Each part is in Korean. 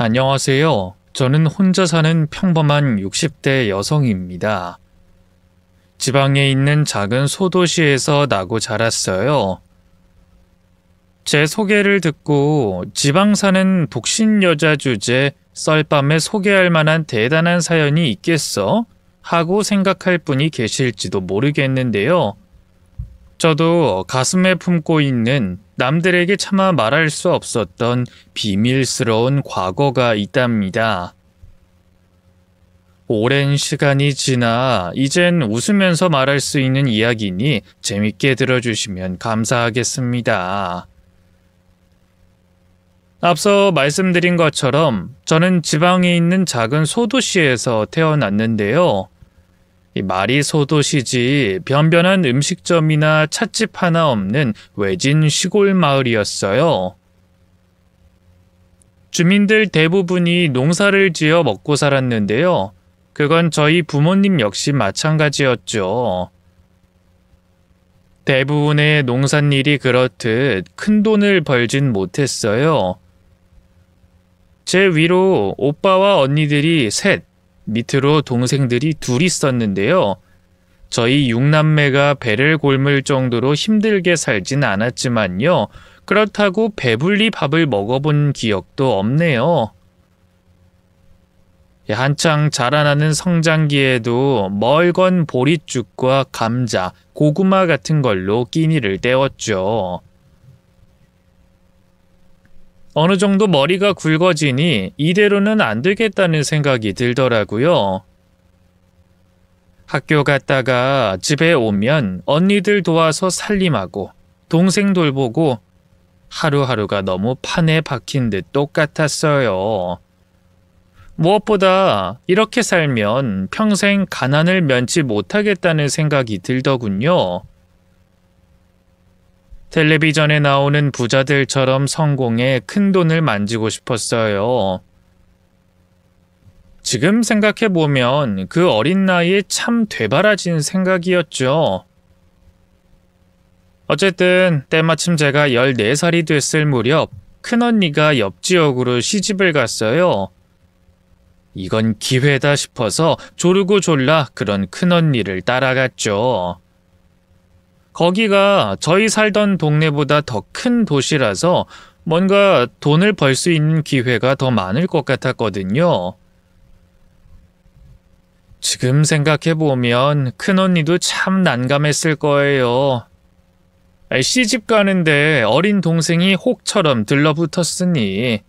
안녕하세요. 저는 혼자 사는 평범한 60대 여성입니다. 지방에 있는 작은 소도시에서 나고 자랐어요. 제 소개를 듣고 지방 사는 독신 여자 주제 썰밤에 소개할 만한 대단한 사연이 있겠어? 하고 생각할 분이 계실지도 모르겠는데요. 저도 가슴에 품고 있는 남들에게 차마 말할 수 없었던 비밀스러운 과거가 있답니다. 오랜 시간이 지나 이젠 웃으면서 말할 수 있는 이야기니 재밌게 들어주시면 감사하겠습니다. 앞서 말씀드린 것처럼 저는 지방에 있는 작은 소도시에서 태어났는데요. 이 말이 소도시지 변변한 음식점이나 찻집 하나 없는 외진 시골 마을이었어요. 주민들 대부분이 농사를 지어 먹고 살았는데요. 그건 저희 부모님 역시 마찬가지였죠. 대부분의 농산일이 그렇듯 큰 돈을 벌진 못했어요. 제 위로 오빠와 언니들이 셋, 밑으로 동생들이 둘 있었는데요. 저희 6남매가 배를 골물 정도로 힘들게 살진 않았지만요. 그렇다고 배불리 밥을 먹어본 기억도 없네요. 한창 자라나는 성장기에도 멀건 보릿죽과 감자, 고구마 같은 걸로 끼니를 때웠죠. 어느 정도 머리가 굵어지니 이대로는 안 되겠다는 생각이 들더라고요. 학교 갔다가 집에 오면 언니들 도와서 살림하고 동생 돌보고 하루하루가 너무 판에 박힌 듯 똑같았어요. 무엇보다 이렇게 살면 평생 가난을 면치 못하겠다는 생각이 들더군요. 텔레비전에 나오는 부자들처럼 성공해 큰 돈을 만지고 싶었어요. 지금 생각해보면 그 어린 나이에 참 되바라진 생각이었죠. 어쨌든 때마침 제가 14살이 됐을 무렵 큰언니가 옆 지역으로 시집을 갔어요. 이건 기회다 싶어서 조르고 졸라 그런 큰언니를 따라갔죠. 거기가 저희 살던 동네보다 더 큰 도시라서 뭔가 돈을 벌 수 있는 기회가 더 많을 것 같았거든요. 지금 생각해보면 큰언니도 참 난감했을 거예요. 시집 가는데 어린 동생이 혹처럼 들러붙었으니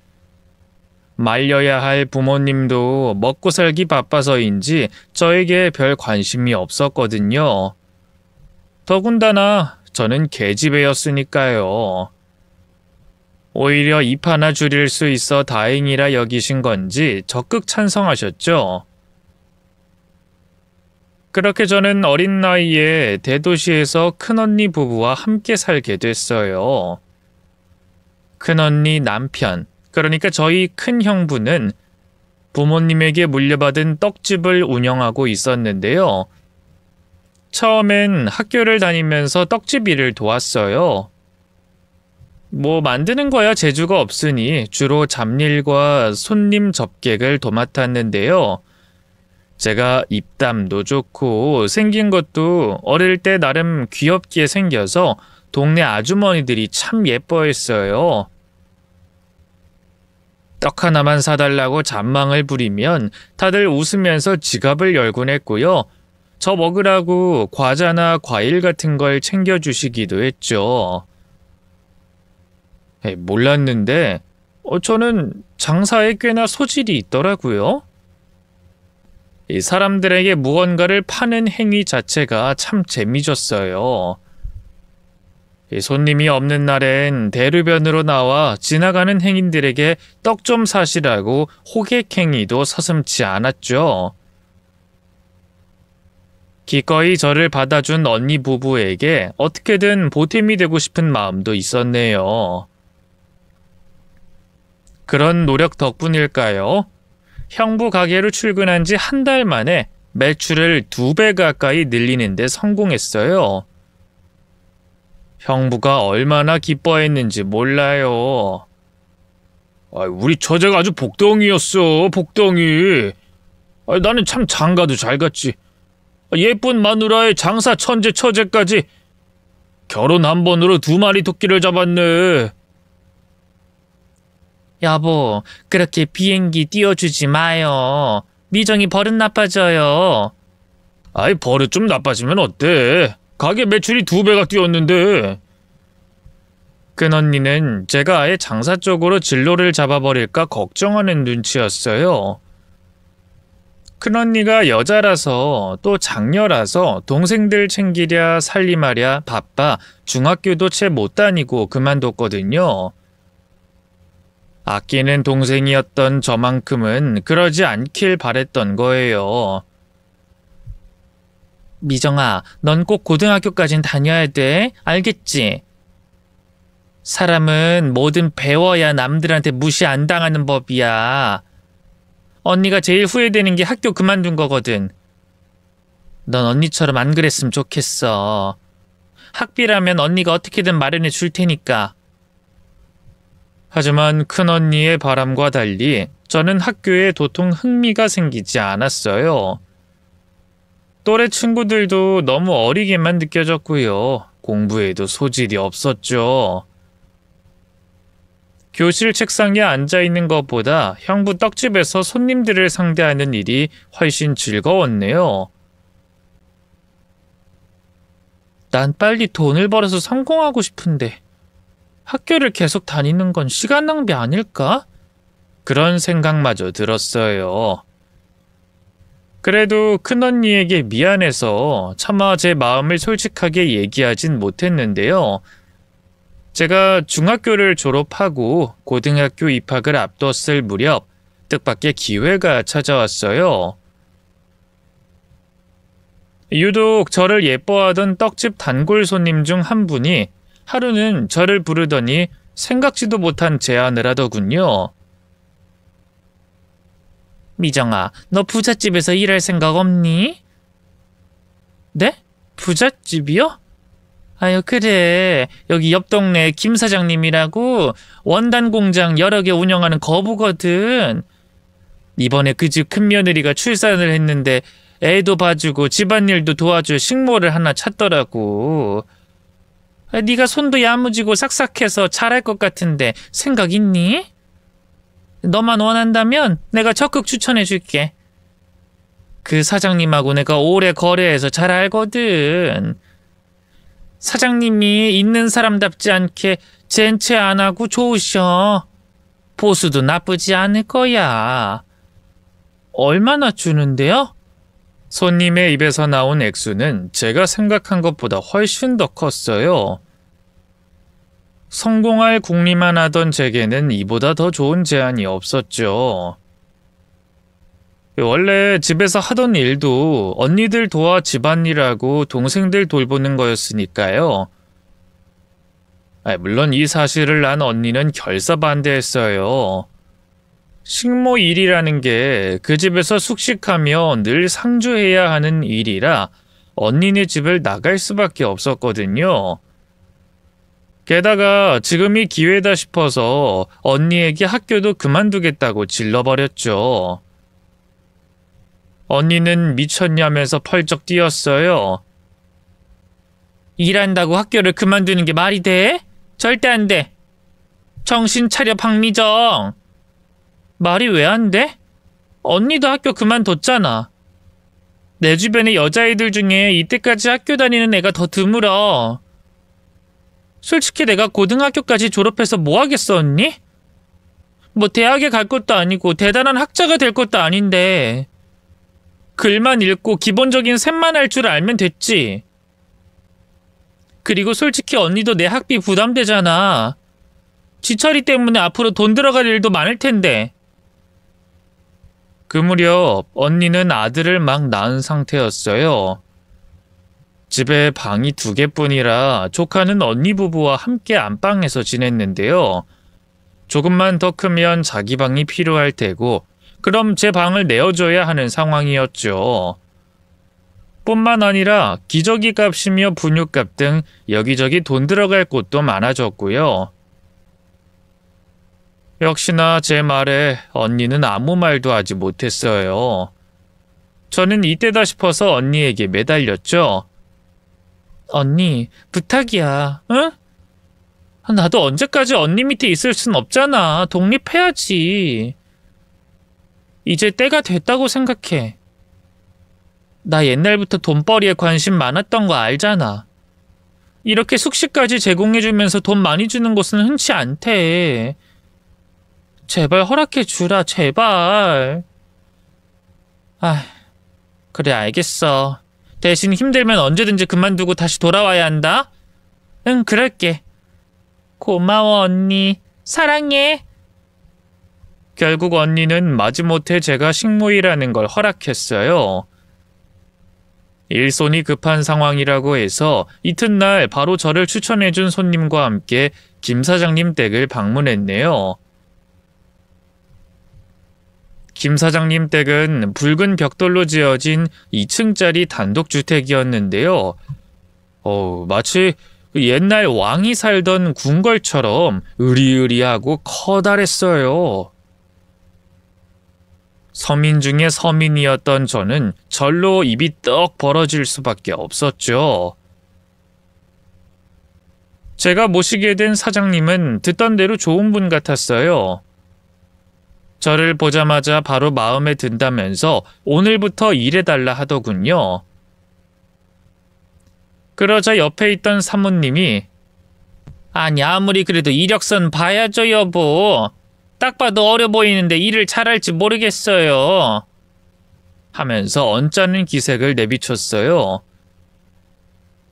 말려야 할 부모님도 먹고 살기 바빠서인지 저에게 별 관심이 없었거든요. 더군다나 저는 계집애였으니까요. 오히려 입 하나 줄일 수 있어 다행이라 여기신 건지 적극 찬성하셨죠. 그렇게 저는 어린 나이에 대도시에서 큰언니 부부와 함께 살게 됐어요. 큰언니 남편, 그러니까 저희 큰 형부는 부모님에게 물려받은 떡집을 운영하고 있었는데요. 처음엔 학교를 다니면서 떡집 일을 도왔어요. 만드는 거야 재주가 없으니 주로 잡일과 손님 접객을 도맡았는데요. 제가 입담도 좋고 생긴 것도 어릴 때 나름 귀엽게 생겨서 동네 아주머니들이 참 예뻐했어요. 떡 하나만 사달라고 잔망을 부리면 다들 웃으면서 지갑을 열곤 했고요. 저 먹으라고 과자나 과일 같은 걸 챙겨주시기도 했죠. 몰랐는데 저는 장사에 꽤나 소질이 있더라고요. 이 사람들에게 무언가를 파는 행위 자체가 참 재미졌어요. 손님이 없는 날엔 대로변으로 나와 지나가는 행인들에게 떡 좀 사시라고 호객행위도 서슴지 않았죠. 기꺼이 저를 받아준 언니 부부에게 어떻게든 보탬이 되고 싶은 마음도 있었네요. 그런 노력 덕분일까요? 형부 가게로 출근한 지 한 달 만에 매출을 2배 가까이 늘리는 데 성공했어요. 형부가 얼마나 기뻐했는지 몰라요. 우리 처제가 아주 복덩이였어, 복덩이. 나는 참 장가도 잘 갔지. 예쁜 마누라의 장사 천재 처제까지 결혼 한 번으로 2마리 토끼를 잡았네. 여보, 그렇게 비행기 띄워주지 마요. 미정이 버릇 나빠져요. 버릇 좀 나빠지면 어때? 가게 매출이 2배가 뛰었는데. 큰언니는 제가 아예 장사 쪽으로 진로를 잡아버릴까 걱정하는 눈치였어요. 큰언니가 여자라서 또 장녀라서 동생들 챙기랴 살림하랴 바빠 중학교도 채 못 다니고 그만뒀거든요. 아끼는 동생이었던 저만큼은 그러지 않길 바랬던 거예요. 미정아, 넌 꼭 고등학교까진 다녀야 돼. 알겠지? 사람은 뭐든 배워야 남들한테 무시 안 당하는 법이야. 언니가 제일 후회되는 게 학교 그만둔 거거든. 넌 언니처럼 안 그랬으면 좋겠어. 학비라면 언니가 어떻게든 마련해 줄 테니까. 하지만 큰언니의 바람과 달리 저는 학교에 도통 흥미가 생기지 않았어요. 또래 친구들도 너무 어리게만 느껴졌고요. 공부에도 소질이 없었죠. 교실 책상에 앉아있는 것보다 형부 떡집에서 손님들을 상대하는 일이 훨씬 즐거웠네요. 난 빨리 돈을 벌어서 성공하고 싶은데 학교를 계속 다니는 건 시간 낭비 아닐까? 그런 생각마저 들었어요. 그래도 큰언니에게 미안해서 차마 제 마음을 솔직하게 얘기하진 못했는데요. 제가 중학교를 졸업하고 고등학교 입학을 앞뒀을 무렵 뜻밖의 기회가 찾아왔어요. 유독 저를 예뻐하던 떡집 단골 손님 중 한 분이 하루는 저를 부르더니 생각지도 못한 제안을 하더군요. 미정아, 너 부잣집에서 일할 생각 없니? 네? 부잣집이요? 아유, 그래. 여기 옆 동네 김 사장님이라고 원단 공장 여러 개 운영하는 거부거든. 이번에 그 집 큰며느리가 출산을 했는데 애도 봐주고 집안일도 도와줄 식모를 하나 찾더라고. 네가 손도 야무지고 싹싹해서 잘할 것 같은데 생각 있니? 너만 원한다면 내가 적극 추천해줄게. 그 사장님하고 내가 오래 거래해서 잘 알거든. 사장님이 있는 사람답지 않게 젠체 안 하고 좋으셔. 보수도 나쁘지 않을 거야. 얼마나 주는데요? 손님의 입에서 나온 액수는 제가 생각한 것보다 훨씬 더 컸어요. 성공할 궁리만 하던 제게는 이보다 더 좋은 제안이 없었죠. 원래 집에서 하던 일도 언니들 도와 집안일하고 동생들 돌보는 거였으니까요. 물론 이 사실을 난 언니는 결사반대했어요. 식모 일이라는 게 그 집에서 숙식하며 늘 상주해야 하는 일이라 언니네 집을 나갈 수밖에 없었거든요. 게다가 지금이 기회다 싶어서 언니에게 학교도 그만두겠다고 질러버렸죠. 언니는 미쳤냐면서 펄쩍 뛰었어요. 일한다고 학교를 그만두는 게 말이 돼? 절대 안 돼. 정신 차려, 박미정. 말이 왜 안 돼? 언니도 학교 그만뒀잖아. 내 주변의 여자애들 중에 이때까지 학교 다니는 애가 더 드물어. 솔직히 내가 고등학교까지 졸업해서 뭐 하겠어, 언니? 뭐 대학에 갈 것도 아니고 대단한 학자가 될 것도 아닌데 글만 읽고 기본적인 셈만 할 줄 알면 됐지. 그리고 솔직히 언니도 내 학비 부담되잖아. 지철이 때문에 앞으로 돈 들어갈 일도 많을 텐데. 그 무렵 언니는 아들을 막 낳은 상태였어요. 집에 방이 2개뿐이라 조카는 언니 부부와 함께 안방에서 지냈는데요. 조금만 더 크면 자기 방이 필요할 테고 그럼 제 방을 내어줘야 하는 상황이었죠. 뿐만 아니라 기저귀 값이며 분유값 등 여기저기 돈 들어갈 곳도 많아졌고요. 역시나 제 말에 언니는 아무 말도 하지 못했어요. 저는 이때다 싶어서 언니에게 매달렸죠. 언니, 부탁이야, 응? 나도 언제까지 언니 밑에 있을 순 없잖아. 독립해야지. 이제 때가 됐다고 생각해. 나 옛날부터 돈벌이에 관심 많았던 거 알잖아. 이렇게 숙식까지 제공해주면서 돈 많이 주는 곳은 흔치 않대. 제발 허락해 주라, 제발. 아, 그래, 알겠어. 대신 힘들면 언제든지 그만두고 다시 돌아와야 한다? 응, 그럴게. 고마워, 언니. 사랑해. 결국 언니는 마지못해 제가 식모일하는 걸 허락했어요. 일손이 급한 상황이라고 해서 이튿날 바로 저를 추천해준 손님과 함께 김 사장님 댁을 방문했네요. 김 사장님 댁은 붉은 벽돌로 지어진 2층짜리 단독주택이었는데요. 마치 옛날 왕이 살던 궁궐처럼 으리으리하고 커다랬어요. 서민 중에 서민이었던 저는 절로 입이 떡 벌어질 수밖에 없었죠. 제가 모시게 된 사장님은 듣던 대로 좋은 분 같았어요. 저를 보자마자 바로 마음에 든다면서 오늘부터 일해달라 하더군요. 그러자 옆에 있던 사모님이 아니 아무리 그래도 이력서는 봐야죠 여보. 딱 봐도 어려 보이는데 일을 잘할지 모르겠어요. 하면서 언짢은 기색을 내비쳤어요.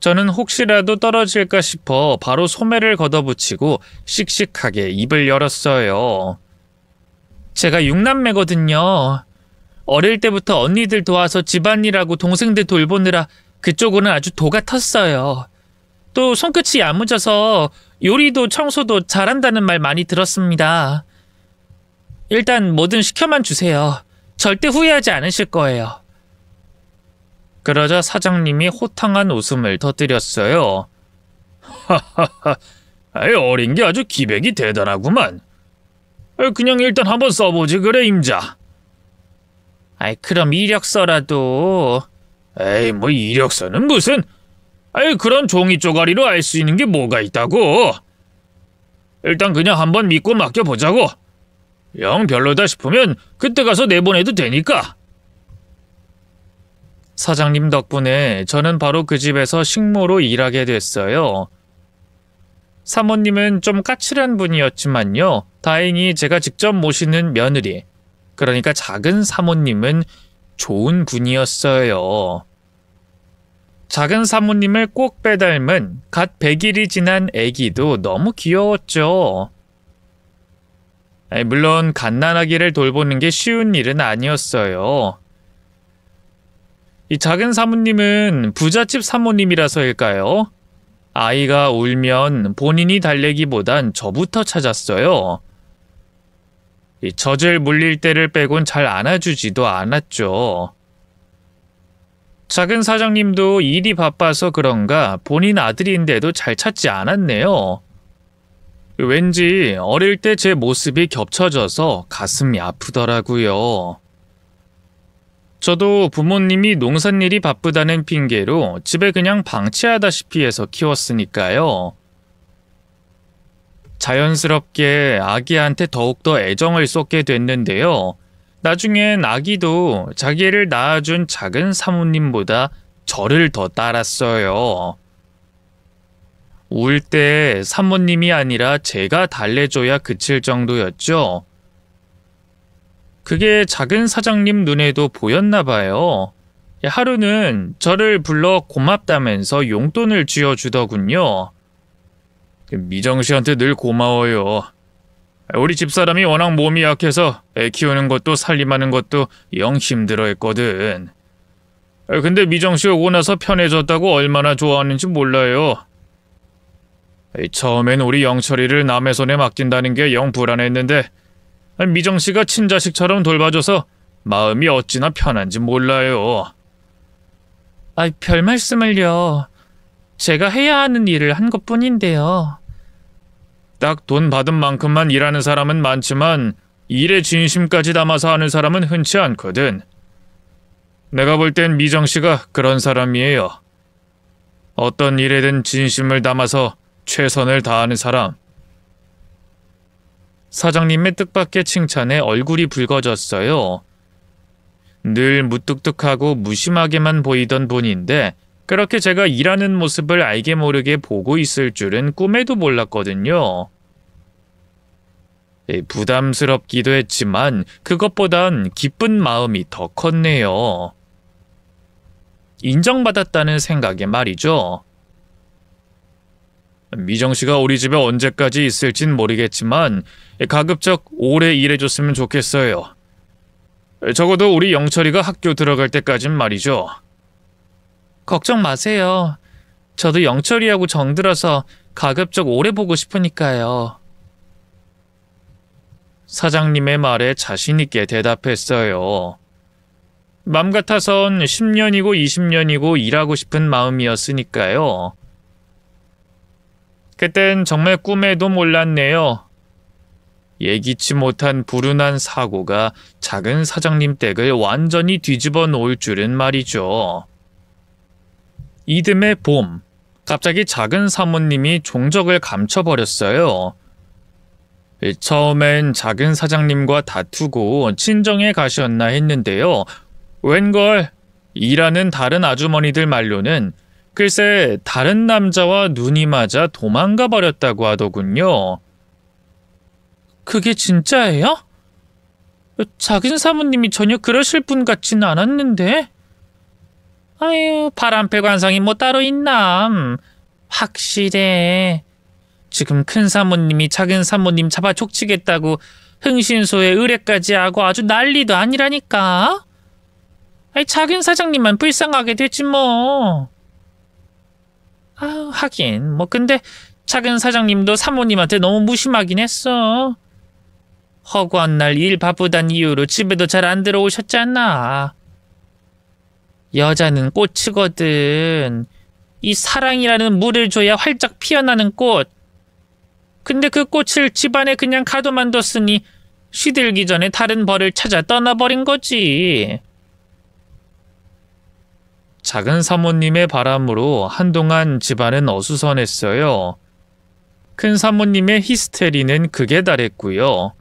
저는 혹시라도 떨어질까 싶어 바로 소매를 걷어붙이고 씩씩하게 입을 열었어요. 제가 6남매거든요. 어릴 때부터 언니들 도와서 집안일하고 동생들 돌보느라 그쪽으로는 아주 도가 텄어요. 또 손끝이 야무져서 요리도 청소도 잘한다는 말 많이 들었습니다. 일단 뭐든 시켜만 주세요. 절대 후회하지 않으실 거예요. 그러자 사장님이 호탕한 웃음을 터뜨렸어요. 하하하, 어린 게 아주 기백이 대단하구만. 그냥 일단 한번 써보지 그래 임자. 그럼 이력서라도. 뭐 이력서는 무슨. 그런 종이 쪼가리로 알 수 있는 게 뭐가 있다고. 일단 그냥 한번 믿고 맡겨보자고. 영 별로다 싶으면 그때 가서 내보내도 되니까. 사장님 덕분에 저는 바로 그 집에서 식모로 일하게 됐어요. 사모님은 좀 까칠한 분이었지만요. 다행히 제가 직접 모시는 며느리, 그러니까 작은 사모님은 좋은 분이었어요. 작은 사모님을 꼭 빼닮은 갓 100일이 지난 아기도 너무 귀여웠죠. 물론 갓난아기를 돌보는 게 쉬운 일은 아니었어요. 이 작은 사모님은 부잣집 사모님이라서일까요? 아이가 울면 본인이 달래기보단 저부터 찾았어요. 이 젖을 물릴 때를 빼곤 잘 안아주지도 않았죠. 작은 사장님도 일이 바빠서 그런가 본인 아들인데도 잘 찾지 않았네요. 왠지 어릴 때 제 모습이 겹쳐져서 가슴이 아프더라고요. 저도 부모님이 농산일이 바쁘다는 핑계로 집에 그냥 방치하다시피 해서 키웠으니까요. 자연스럽게 아기한테 더욱더 애정을 쏟게 됐는데요. 나중엔 아기도 자기를 낳아준 작은 사모님보다 저를 더 따랐어요. 울 때 사모님이 아니라 제가 달래줘야 그칠 정도였죠. 그게 작은 사장님 눈에도 보였나 봐요. 하루는 저를 불러 고맙다면서 용돈을 쥐어주더군요. 미정 씨한테 늘 고마워요. 우리 집사람이 워낙 몸이 약해서 애 키우는 것도 살림하는 것도 영 힘들어했거든. 근데 미정 씨 오고 나서 편해졌다고 얼마나 좋아하는지 몰라요. 처음엔 우리 영철이를 남의 손에 맡긴다는 게 영 불안했는데 미정 씨가 친자식처럼 돌봐줘서 마음이 어찌나 편한지 몰라요. 별 말씀을요. 제가 해야 하는 일을 한 것뿐인데요. 딱 돈 받은 만큼만 일하는 사람은 많지만 일에 진심까지 담아서 하는 사람은 흔치 않거든. 내가 볼 땐 미정 씨가 그런 사람이에요. 어떤 일에든 진심을 담아서 최선을 다하는 사람. 사장님의 뜻밖의 칭찬에 얼굴이 붉어졌어요. 늘 무뚝뚝하고 무심하게만 보이던 분인데 그렇게 제가 일하는 모습을 알게 모르게 보고 있을 줄은 꿈에도 몰랐거든요. 부담스럽기도 했지만 그것보단 기쁜 마음이 더 컸네요. 인정받았다는 생각에 말이죠. 미정 씨가 우리 집에 언제까지 있을진 모르겠지만 가급적 오래 일해줬으면 좋겠어요. 적어도 우리 영철이가 학교 들어갈 때까진 말이죠. 걱정 마세요. 저도 영철이하고 정들어서 가급적 오래 보고 싶으니까요. 사장님의 말에 자신있게 대답했어요. 맘 같아선 10년이고 20년이고 일하고 싶은 마음이었으니까요. 그땐 정말 꿈에도 몰랐네요. 예기치 못한 불운한 사고가 작은 사장님 댁을 완전히 뒤집어 놓을 줄은 말이죠. 이듬해 봄, 갑자기 작은 사모님이 종적을 감춰버렸어요. 처음엔 작은 사장님과 다투고 친정에 가셨나 했는데요. 웬걸 일하는 다른 아주머니들 말로는 글쎄 다른 남자와 눈이 맞아 도망가 버렸다고 하더군요. 그게 진짜예요? 작은 사모님이 전혀 그러실 분 같지는 않았는데. 아유, 바람필 관상이 뭐 따로 있나. 확실해. 지금 큰 사모님이 작은 사모님 잡아 족치겠다고 흥신소에 의뢰까지 하고 아주 난리도 아니라니까. 아이, 작은 사장님만 불쌍하게 됐지 뭐. 아, 하긴 뭐 근데 작은 사장님도 사모님한테 너무 무심하긴 했어. 허구한 날 일 바쁘단 이유로 집에도 잘 안 들어오셨잖아. 여자는 꽃이거든. 이 사랑이라는 물을 줘야 활짝 피어나는 꽃. 근데 그 꽃을 집안에 그냥 가둬만 뒀으니 시들기 전에 다른 벌을 찾아 떠나버린 거지. 작은 사모님의 바람으로 한동안 집안은 어수선했어요. 큰 사모님의 히스테리는 극에 달했고요.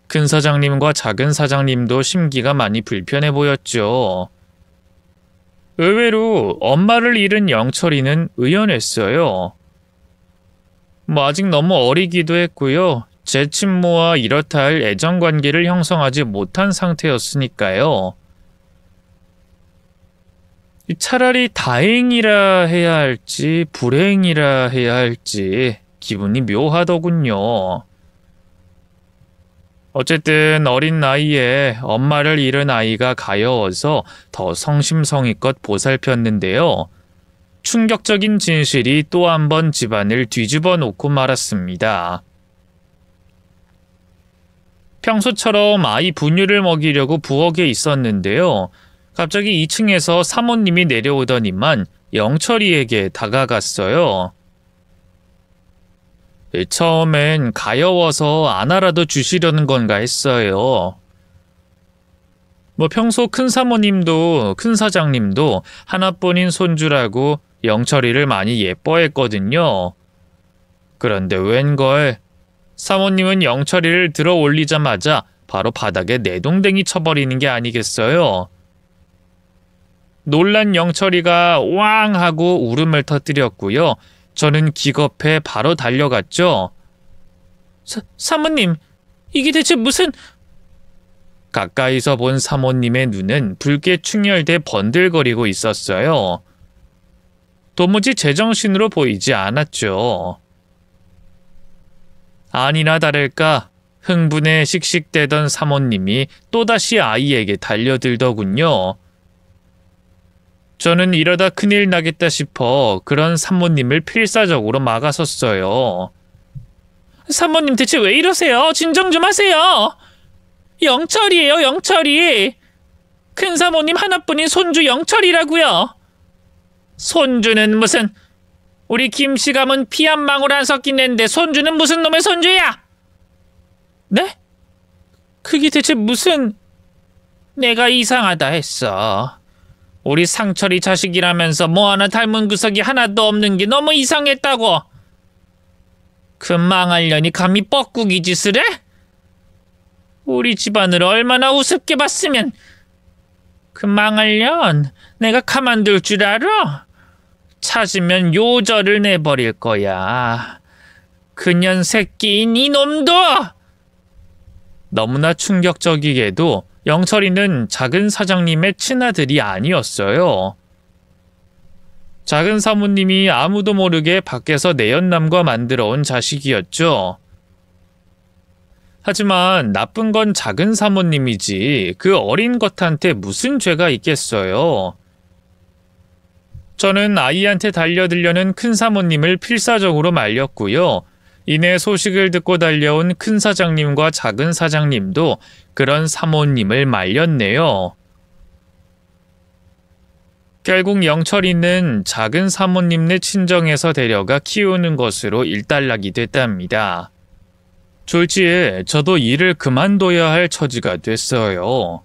큰 사장님과 작은 사장님도 심기가 많이 불편해 보였죠. 의외로 엄마를 잃은 영철이는 의연했어요. 뭐 아직 너무 어리기도 했고요. 제 친모와 이렇다 할 애정관계를 형성하지 못한 상태였으니까요. 차라리 다행이라 해야 할지 불행이라 해야 할지 기분이 묘하더군요. 어쨌든 어린 나이에 엄마를 잃은 아이가 가여워서 더 성심성의껏 보살폈는데요. 충격적인 진실이 또 한 번 집안을 뒤집어 놓고 말았습니다. 평소처럼 아이 분유를 먹이려고 부엌에 있었는데요. 갑자기 2층에서 사모님이 내려오더니만 영철이에게 다가갔어요. 처음엔 가여워서 안아라도 주시려는 건가 했어요. 뭐 평소 큰 사모님도 큰 사장님도 하나뿐인 손주라고 영철이를 많이 예뻐했거든요. 그런데 웬걸 사모님은 영철이를 들어 올리자마자 바로 바닥에 내동댕이 쳐버리는 게 아니겠어요. 놀란 영철이가 왕 하고 울음을 터뜨렸고요. 저는 기겁해 바로 달려갔죠. 사모님, 이게 대체 무슨... 가까이서 본 사모님의 눈은 붉게 충혈돼 번들거리고 있었어요. 도무지 제정신으로 보이지 않았죠. 아니나 다를까 흥분에 씩씩대던 사모님이 또다시 아이에게 달려들더군요. 저는 이러다 큰일 나겠다 싶어 그런 사모님을 필사적으로 막아섰어요. 사모님 대체 왜 이러세요? 진정 좀 하세요. 영철이에요, 영철이. 큰 사모님 하나뿐인 손주 영철이라고요. 손주는 무슨... 우리 김씨감은 피 한 방울 안 섞인 애인데 손주는 무슨 놈의 손주야? 네? 그게 대체 무슨... 내가 이상하다 했어. 우리 상철이 자식이라면서 뭐 하나 닮은 구석이 하나도 없는 게 너무 이상했다고. 그 망할 년이 감히 뻐꾸기 짓을 해? 우리 집안을 얼마나 우습게 봤으면. 그 망할 년 내가 가만둘 줄 알아? 찾으면 요절을 내버릴 거야. 그년 새끼인 이놈도! 너무나 충격적이게도 영철이는 작은 사장님의 친아들이 아니었어요. 작은 사모님이 아무도 모르게 밖에서 내연남과 만들어 온 자식이었죠. 하지만 나쁜 건 작은 사모님이지 그 어린 것한테 무슨 죄가 있겠어요. 저는 아이한테 달려들려는 큰 사모님을 필사적으로 말렸고요. 이내 소식을 듣고 달려온 큰 사장님과 작은 사장님도 그런 사모님을 말렸네요. 결국 영철이는 작은 사모님네 친정에서 데려가 키우는 것으로 일단락이 됐답니다. 졸지에 저도 일을 그만둬야 할 처지가 됐어요.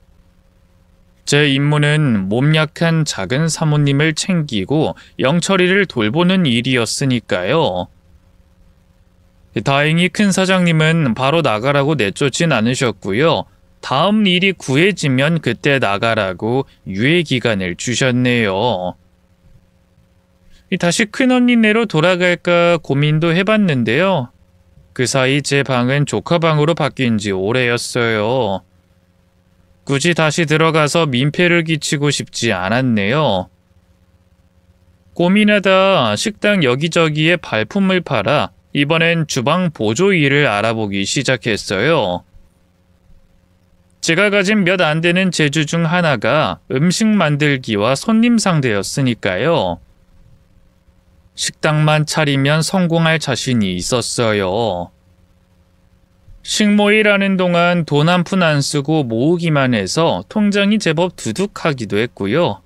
제 임무는 몸 약한 작은 사모님을 챙기고 영철이를 돌보는 일이었으니까요. 다행히 큰 사장님은 바로 나가라고 내쫓진 않으셨고요. 다음 일이 구해지면 그때 나가라고 유예 기간을 주셨네요. 다시 큰언니네로 돌아갈까 고민도 해봤는데요. 그 사이 제 방은 조카 방으로 바뀐 지 오래였어요. 굳이 다시 들어가서 민폐를 끼치고 싶지 않았네요. 고민하다 식당 여기저기에 발품을 팔아 이번엔 주방 보조 일을 알아보기 시작했어요. 제가 가진 몇 안 되는 재주 중 하나가 음식 만들기와 손님 상대였으니까요. 식당만 차리면 성공할 자신이 있었어요. 식모일 하는 동안 돈 한 푼 안 쓰고 모으기만 해서 통장이 제법 두둑하기도 했고요.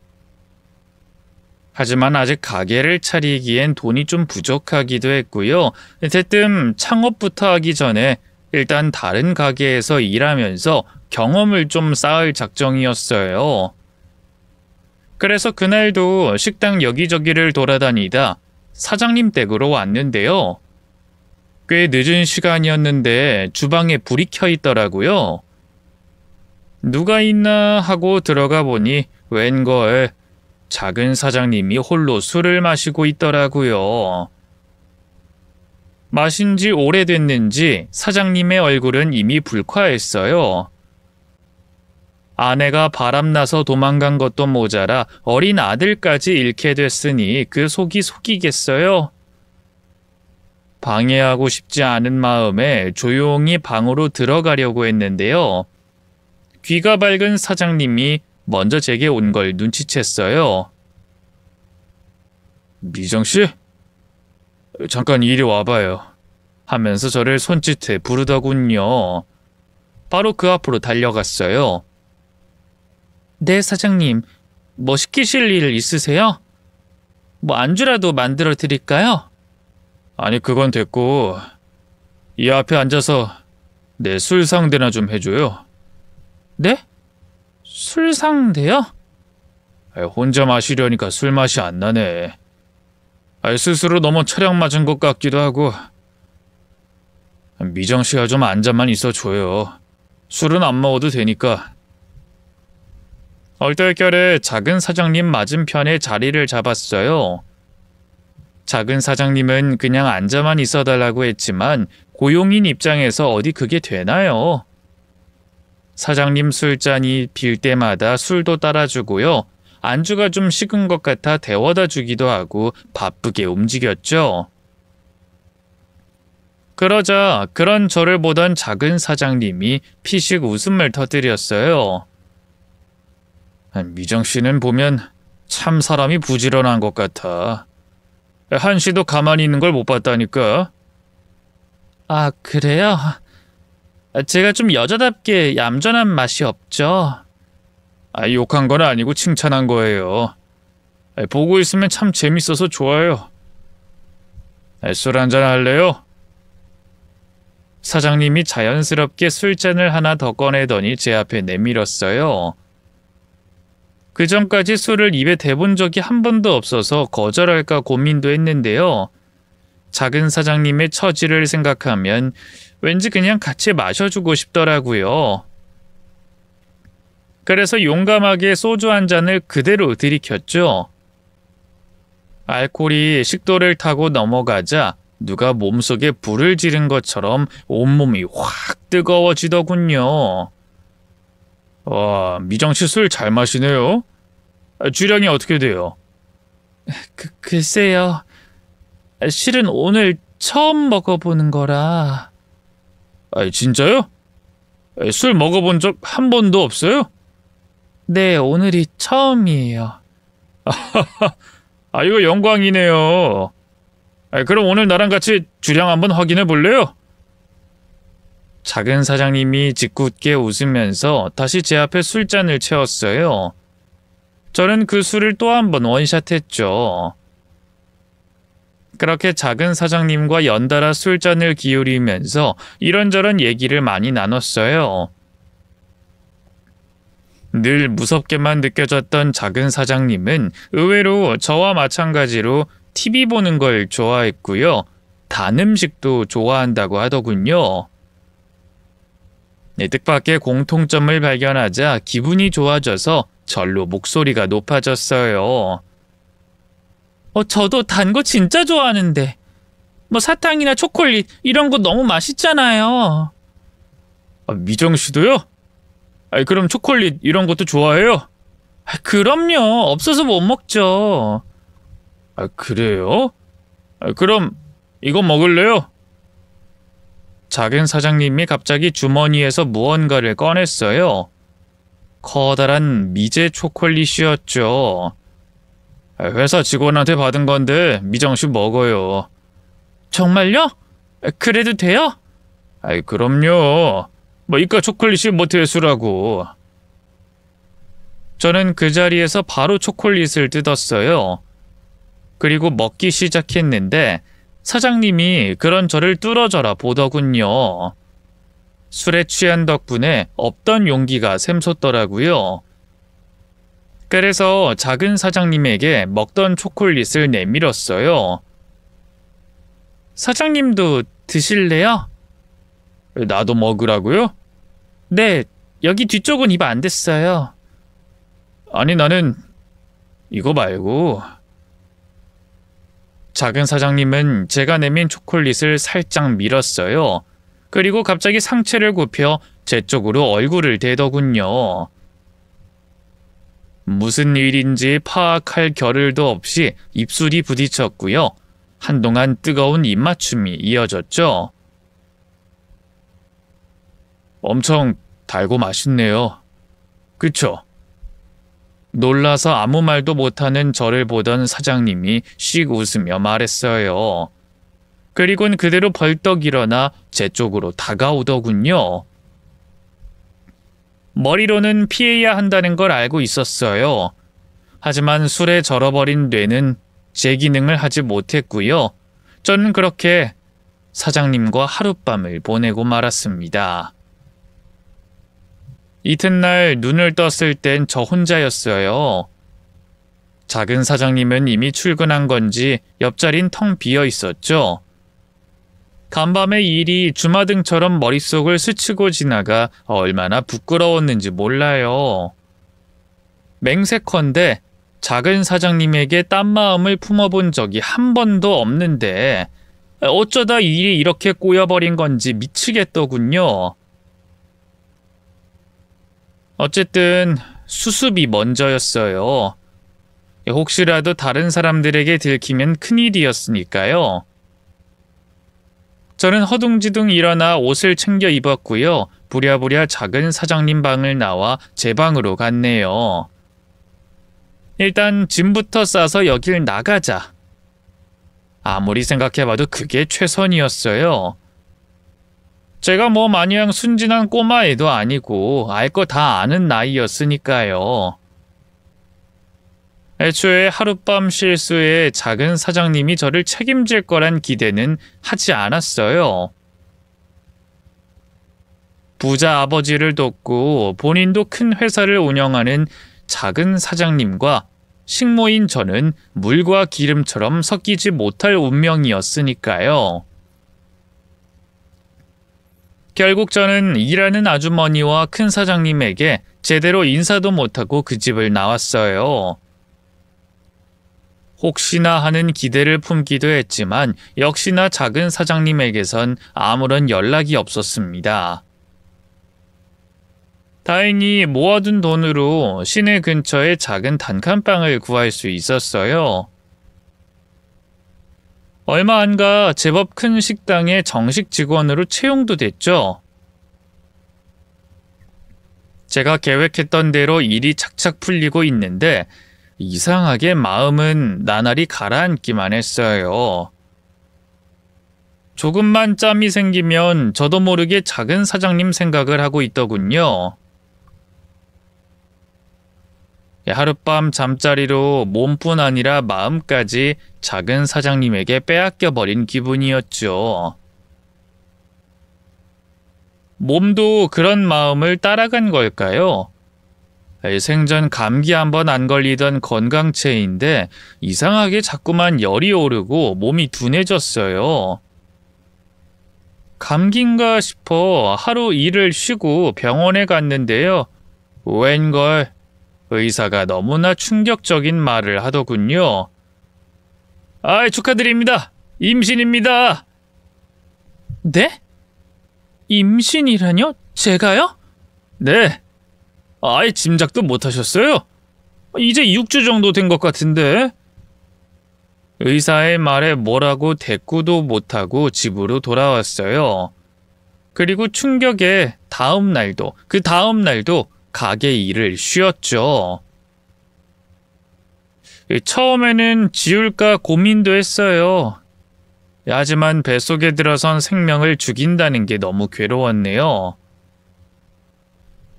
하지만 아직 가게를 차리기엔 돈이 좀 부족하기도 했고요. 대뜸 창업부터 하기 전에 일단 다른 가게에서 일하면서 경험을 좀 쌓을 작정이었어요. 그래서 그날도 식당 여기저기를 돌아다니다 사장님 댁으로 왔는데요. 꽤 늦은 시간이었는데 주방에 불이 켜 있더라고요. 누가 있나 하고 들어가 보니 웬걸 작은 사장님이 홀로 술을 마시고 있더라고요. 마신 지 오래됐는지 사장님의 얼굴은 이미 불쾌했어요. 아내가 바람나서 도망간 것도 모자라 어린 아들까지 잃게 됐으니 그 속이 속이겠어요. 방해하고 싶지 않은 마음에 조용히 방으로 들어가려고 했는데요. 귀가 밝은 사장님이 먼저 제게 온 걸 눈치챘어요. 미정씨? 잠깐 이리 와봐요. 하면서 저를 손짓해 부르더군요. 바로 그 앞으로 달려갔어요. 네, 사장님. 뭐 시키실 일 있으세요? 뭐 안주라도 만들어 드릴까요? 아니, 그건 됐고 이 앞에 앉아서 내 술 상대나 좀 해줘요. 네? 술 상대요? 혼자 마시려니까 술 맛이 안 나네. 스스로 너무 철량 맞은 것 같기도 하고. 미정씨가 좀 앉아만 있어줘요. 술은 안 먹어도 되니까. 얼떨결에 작은 사장님 맞은편에 자리를 잡았어요. 작은 사장님은 그냥 앉아만 있어달라고 했지만 고용인 입장에서 어디 그게 되나요? 사장님 술잔이 빌 때마다 술도 따라주고요. 안주가 좀 식은 것 같아 데워다 주기도 하고 바쁘게 움직였죠. 그러자 그런 저를 보던 작은 사장님이 피식 웃음을 터뜨렸어요. 미정씨는 보면 참 사람이 부지런한 것 같아. 한시도 가만히 있는 걸 못 봤다니까. 아, 그래요? 제가 좀 여자답게 얌전한 맛이 없죠? 욕한 건 아니고 칭찬한 거예요. 보고 있으면 참 재밌어서 좋아요. 술 한잔 할래요? 사장님이 자연스럽게 술잔을 하나 더 꺼내더니 제 앞에 내밀었어요. 그 전까지 술을 입에 대본 적이 한 번도 없어서 거절할까 고민도 했는데요. 작은 사장님의 처지를 생각하면 왠지 그냥 같이 마셔주고 싶더라고요. 그래서 용감하게 소주 한 잔을 그대로 들이켰죠. 알코올이 식도를 타고 넘어가자 누가 몸속에 불을 지른 것처럼 온몸이 확 뜨거워지더군요. 미정씨 술 잘 마시네요. 주량이 어떻게 돼요? 글쎄요. 실은 오늘 처음 먹어보는 거라. 진짜요? 술 먹어본 적 한 번도 없어요? 네, 오늘이 처음이에요. 이거 영광이네요. 그럼 오늘 나랑 같이 주량 한번 확인해 볼래요? 작은 사장님이 짓궂게 웃으면서 다시 제 앞에 술잔을 채웠어요. 저는 그 술을 또 한 번 원샷했죠. 그렇게 작은 사장님과 연달아 술잔을 기울이면서 이런저런 얘기를 많이 나눴어요. 늘 무섭게만 느껴졌던 작은 사장님은 의외로 저와 마찬가지로 TV 보는 걸 좋아했고요. 단 음식도 좋아한다고 하더군요. 뜻밖의 공통점을 발견하자 기분이 좋아져서 절로 목소리가 높아졌어요. 저도 단 거 진짜 좋아하는데. 사탕이나 초콜릿 이런 거 너무 맛있잖아요. 미정 씨도요? 그럼 초콜릿 이런 것도 좋아해요? 그럼요. 없어서 못 먹죠. 그래요? 그럼 이거 먹을래요? 작은 사장님이 갑자기 주머니에서 무언가를 꺼냈어요. 커다란 미제 초콜릿이었죠. 회사 직원한테 받은 건데 미정씨 먹어요. 정말요? 그래도 돼요? 그럼요. 이깟 초콜릿이 대수라고. 저는 그 자리에서 바로 초콜릿을 뜯었어요. 그리고 먹기 시작했는데 사장님이 그런 저를 뚫어져라 보더군요. 술에 취한 덕분에 없던 용기가 샘솟더라고요. 그래서 작은 사장님에게 먹던 초콜릿을 내밀었어요. 사장님도 드실래요? 나도 먹으라고요? 네, 여기 뒤쪽은 입 안 됐어요. 아니, 나는 이거 말고. 작은 사장님은 제가 내민 초콜릿을 살짝 밀었어요. 그리고 갑자기 상체를 굽혀 제 쪽으로 얼굴을 대더군요. 무슨 일인지 파악할 겨를도 없이 입술이 부딪혔고요. 한동안 뜨거운 입맞춤이 이어졌죠. 엄청 달고 맛있네요. 그쵸? 놀라서 아무 말도 못하는 저를 보던 사장님이 씩 웃으며 말했어요. 그리곤 그대로 벌떡 일어나 제 쪽으로 다가오더군요. 머리로는 피해야 한다는 걸 알고 있었어요. 하지만 술에 절어버린 뇌는 제 기능을 하지 못했고요. 저는 그렇게 사장님과 하룻밤을 보내고 말았습니다. 이튿날 눈을 떴을 땐 저 혼자였어요. 작은 사장님은 이미 출근한 건지 옆자리는 텅 비어 있었죠. 간밤에 일이 주마등처럼 머릿속을 스치고 지나가 얼마나 부끄러웠는지 몰라요. 맹세컨대 작은 사장님에게 딴 마음을 품어본 적이 한 번도 없는데 어쩌다 일이 이렇게 꼬여버린 건지 미치겠더군요. 어쨌든 수습이 먼저였어요. 혹시라도 다른 사람들에게 들키면 큰일이었으니까요. 저는 허둥지둥 일어나 옷을 챙겨 입었고요. 부랴부랴 작은 사장님 방을 나와 제 방으로 갔네요. 일단 짐부터 싸서 여길 나가자. 아무리 생각해봐도 그게 최선이었어요. 제가 마냥 순진한 꼬마애도 아니고 알 거 다 아는 나이였으니까요. 애초에 하룻밤 실수에 작은 사장님이 저를 책임질 거란 기대는 하지 않았어요. 부자 아버지를 돕고 본인도 큰 회사를 운영하는 작은 사장님과 식모인 저는 물과 기름처럼 섞이지 못할 운명이었으니까요. 결국 저는 일하는 아주머니와 큰 사장님에게 제대로 인사도 못하고 그 집을 나왔어요. 혹시나 하는 기대를 품기도 했지만 역시나 작은 사장님에게선 아무런 연락이 없었습니다. 다행히 모아둔 돈으로 시내 근처에 작은 단칸방을 구할 수 있었어요. 얼마 안 가 제법 큰 식당에 정식 직원으로 채용도 됐죠. 제가 계획했던 대로 일이 착착 풀리고 있는데 이상하게 마음은 나날이 가라앉기만 했어요. 조금만 짬이 생기면 저도 모르게 작은 사장님 생각을 하고 있더군요. 하룻밤 잠자리로 몸뿐 아니라 마음까지 작은 사장님에게 빼앗겨버린 기분이었죠. 몸도 그런 마음을 따라간 걸까요? 생전 감기 한번 안 걸리던 건강체인데 이상하게 자꾸만 열이 오르고 몸이 둔해졌어요. 감기인가 싶어 하루 일을 쉬고 병원에 갔는데요. 웬걸 의사가 너무나 충격적인 말을 하더군요. 축하드립니다. 임신입니다. 네? 임신이라뇨? 제가요? 네. 짐작도 못하셨어요? 이제 6주 정도 된 것 같은데. 의사의 말에 뭐라고 대꾸도 못하고 집으로 돌아왔어요. 그리고 충격에 그 다음 날도 가게 일을 쉬었죠. 처음에는 지울까 고민도 했어요. 하지만 뱃속에 들어선 생명을 죽인다는 게 너무 괴로웠네요.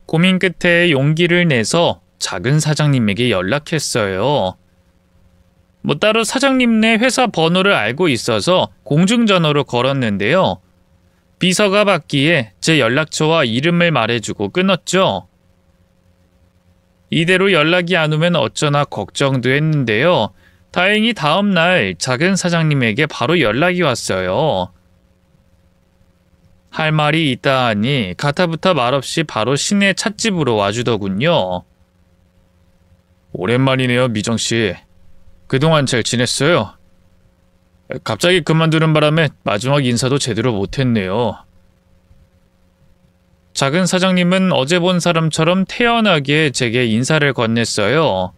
고민 끝에 용기를 내서 작은 사장님에게 연락했어요. 따로 사장님네 회사 번호를 알고 있어서 공중전화로 걸었는데요. 비서가 받기에 제 연락처와 이름을 말해주고 끊었죠. 이대로 연락이 안 오면 어쩌나 걱정도 했는데요. 다행히 다음 날 작은 사장님에게 바로 연락이 왔어요. 할 말이 있다 하니 가타부타 말없이 바로 시내 찻집으로 와주더군요. 오랜만이네요, 미정씨. 그동안 잘 지냈어요? 갑자기 그만두는 바람에 마지막 인사도 제대로 못했네요. 작은 사장님은 어제 본 사람처럼 태연하게 제게 인사를 건넸어요.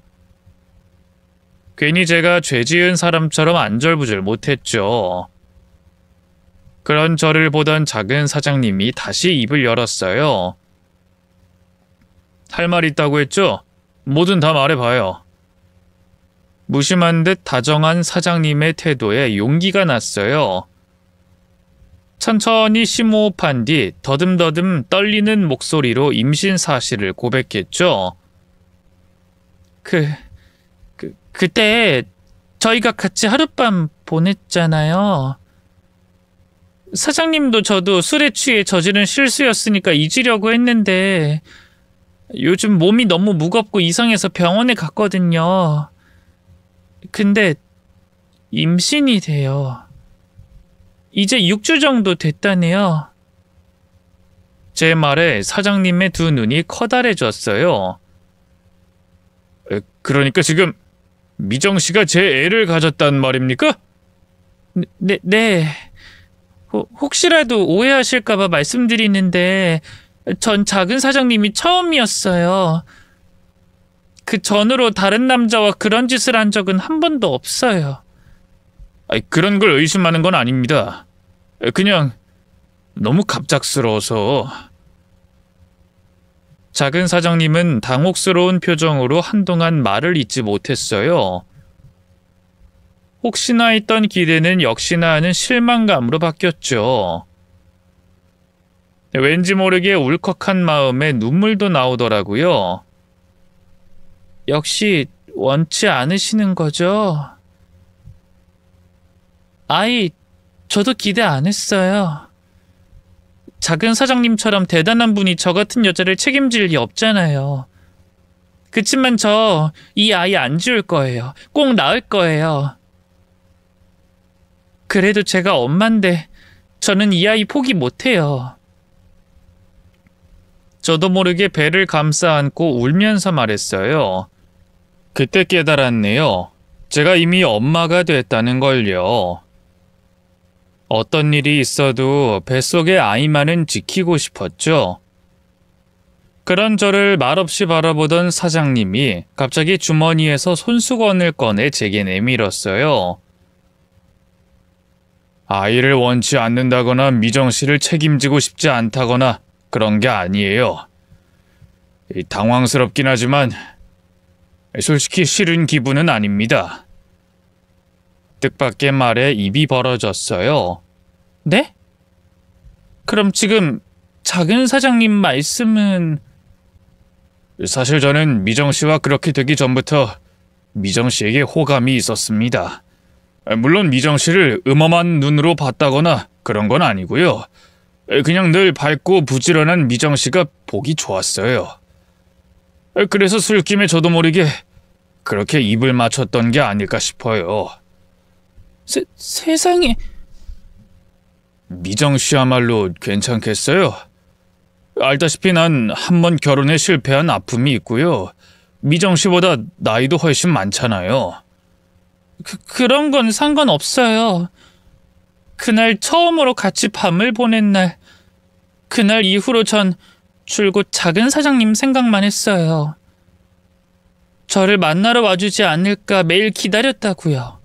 괜히 제가 죄 지은 사람처럼 안절부절 못했죠. 그런 저를 보던 작은 사장님이 다시 입을 열었어요. 할 말 있다고 했죠? 뭐든 다 말해봐요. 무심한 듯 다정한 사장님의 태도에 용기가 났어요. 천천히 심호흡한 뒤 더듬더듬 떨리는 목소리로 임신 사실을 고백했죠. 그때 저희가 같이 하룻밤 보냈잖아요. 사장님도 저도 술에 취해 저지른 실수였으니까 잊으려고 했는데 요즘 몸이 너무 무겁고 이상해서 병원에 갔거든요. 근데 임신이 돼요. 이제 6주 정도 됐다네요. 제 말에 사장님의 두 눈이 커다래졌어요. 그러니까 지금 미정 씨가 제 애를 가졌단 말입니까? 네. 혹시라도 오해하실까봐 말씀드리는데 전 작은 사장님이 처음이었어요. 그 전으로 다른 남자와 그런 짓을 한 적은 한 번도 없어요. 그런 걸 의심하는 건 아닙니다. 그냥 너무 갑작스러워서. 작은 사장님은 당혹스러운 표정으로 한동안 말을 잇지 못했어요. 혹시나 했던 기대는 역시나 하는 실망감으로 바뀌었죠. 왠지 모르게 울컥한 마음에 눈물도 나오더라고요. 역시 원치 않으시는 거죠? 저도 기대 안 했어요. 작은 사장님처럼 대단한 분이 저 같은 여자를 책임질 리 없잖아요. 그치만 저 이 아이 안 지울 거예요. 꼭 낳을 거예요. 그래도 제가 엄마인데 저는 이 아이 포기 못해요. 저도 모르게 배를 감싸 안고 울면서 말했어요. 그때 깨달았네요. 제가 이미 엄마가 됐다는 걸요. 어떤 일이 있어도 뱃속의 아이만은 지키고 싶었죠. 그런 저를 말없이 바라보던 사장님이 갑자기 주머니에서 손수건을 꺼내 제게 내밀었어요. 아이를 원치 않는다거나 미정 씨를 책임지고 싶지 않다거나 그런 게 아니에요. 당황스럽긴 하지만 솔직히 싫은 기분은 아닙니다. 뜻밖의 말에 입이 벌어졌어요. 네? 그럼 지금 작은 사장님 말씀은... 사실 저는 미정 씨와 그렇게 되기 전부터 미정 씨에게 호감이 있었습니다. 물론 미정 씨를 음험한 눈으로 봤다거나 그런 건 아니고요. 그냥 늘 밝고 부지런한 미정 씨가 보기 좋았어요. 그래서 술김에 저도 모르게 그렇게 입을 맞췄던 게 아닐까 싶어요. 세상에... 미정 씨야말로 괜찮겠어요? 알다시피 난 한 번 결혼에 실패한 아픔이 있고요. 미정 씨보다 나이도 훨씬 많잖아요. 그런 건 상관없어요. 그날 처음으로 같이 밤을 보낸 날, 그날 이후로 전 줄곧 작은 사장님 생각만 했어요. 저를 만나러 와주지 않을까 매일 기다렸다고요.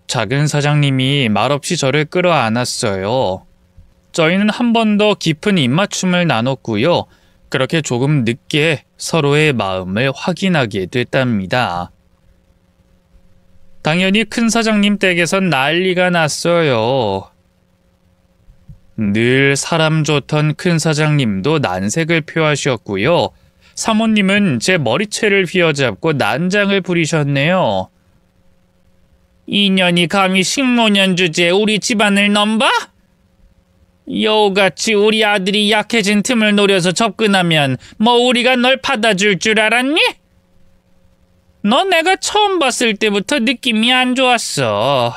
작은 사장님이 말없이 저를 끌어안았어요. 저희는 한 번 더 깊은 입맞춤을 나눴고요. 그렇게 조금 늦게 서로의 마음을 확인하게 됐답니다. 당연히 큰 사장님 댁에선 난리가 났어요. 늘 사람 좋던 큰 사장님도 난색을 표하셨고요. 사모님은 제 머리채를 휘어잡고 난장을 부리셨네요. 이년이 감히 식모년 주제에 우리 집안을 넘봐? 여우같이 우리 아들이 약해진 틈을 노려서 접근하면 뭐 우리가 널 받아줄 줄 알았니? 너 내가 처음 봤을 때부터 느낌이 안 좋았어.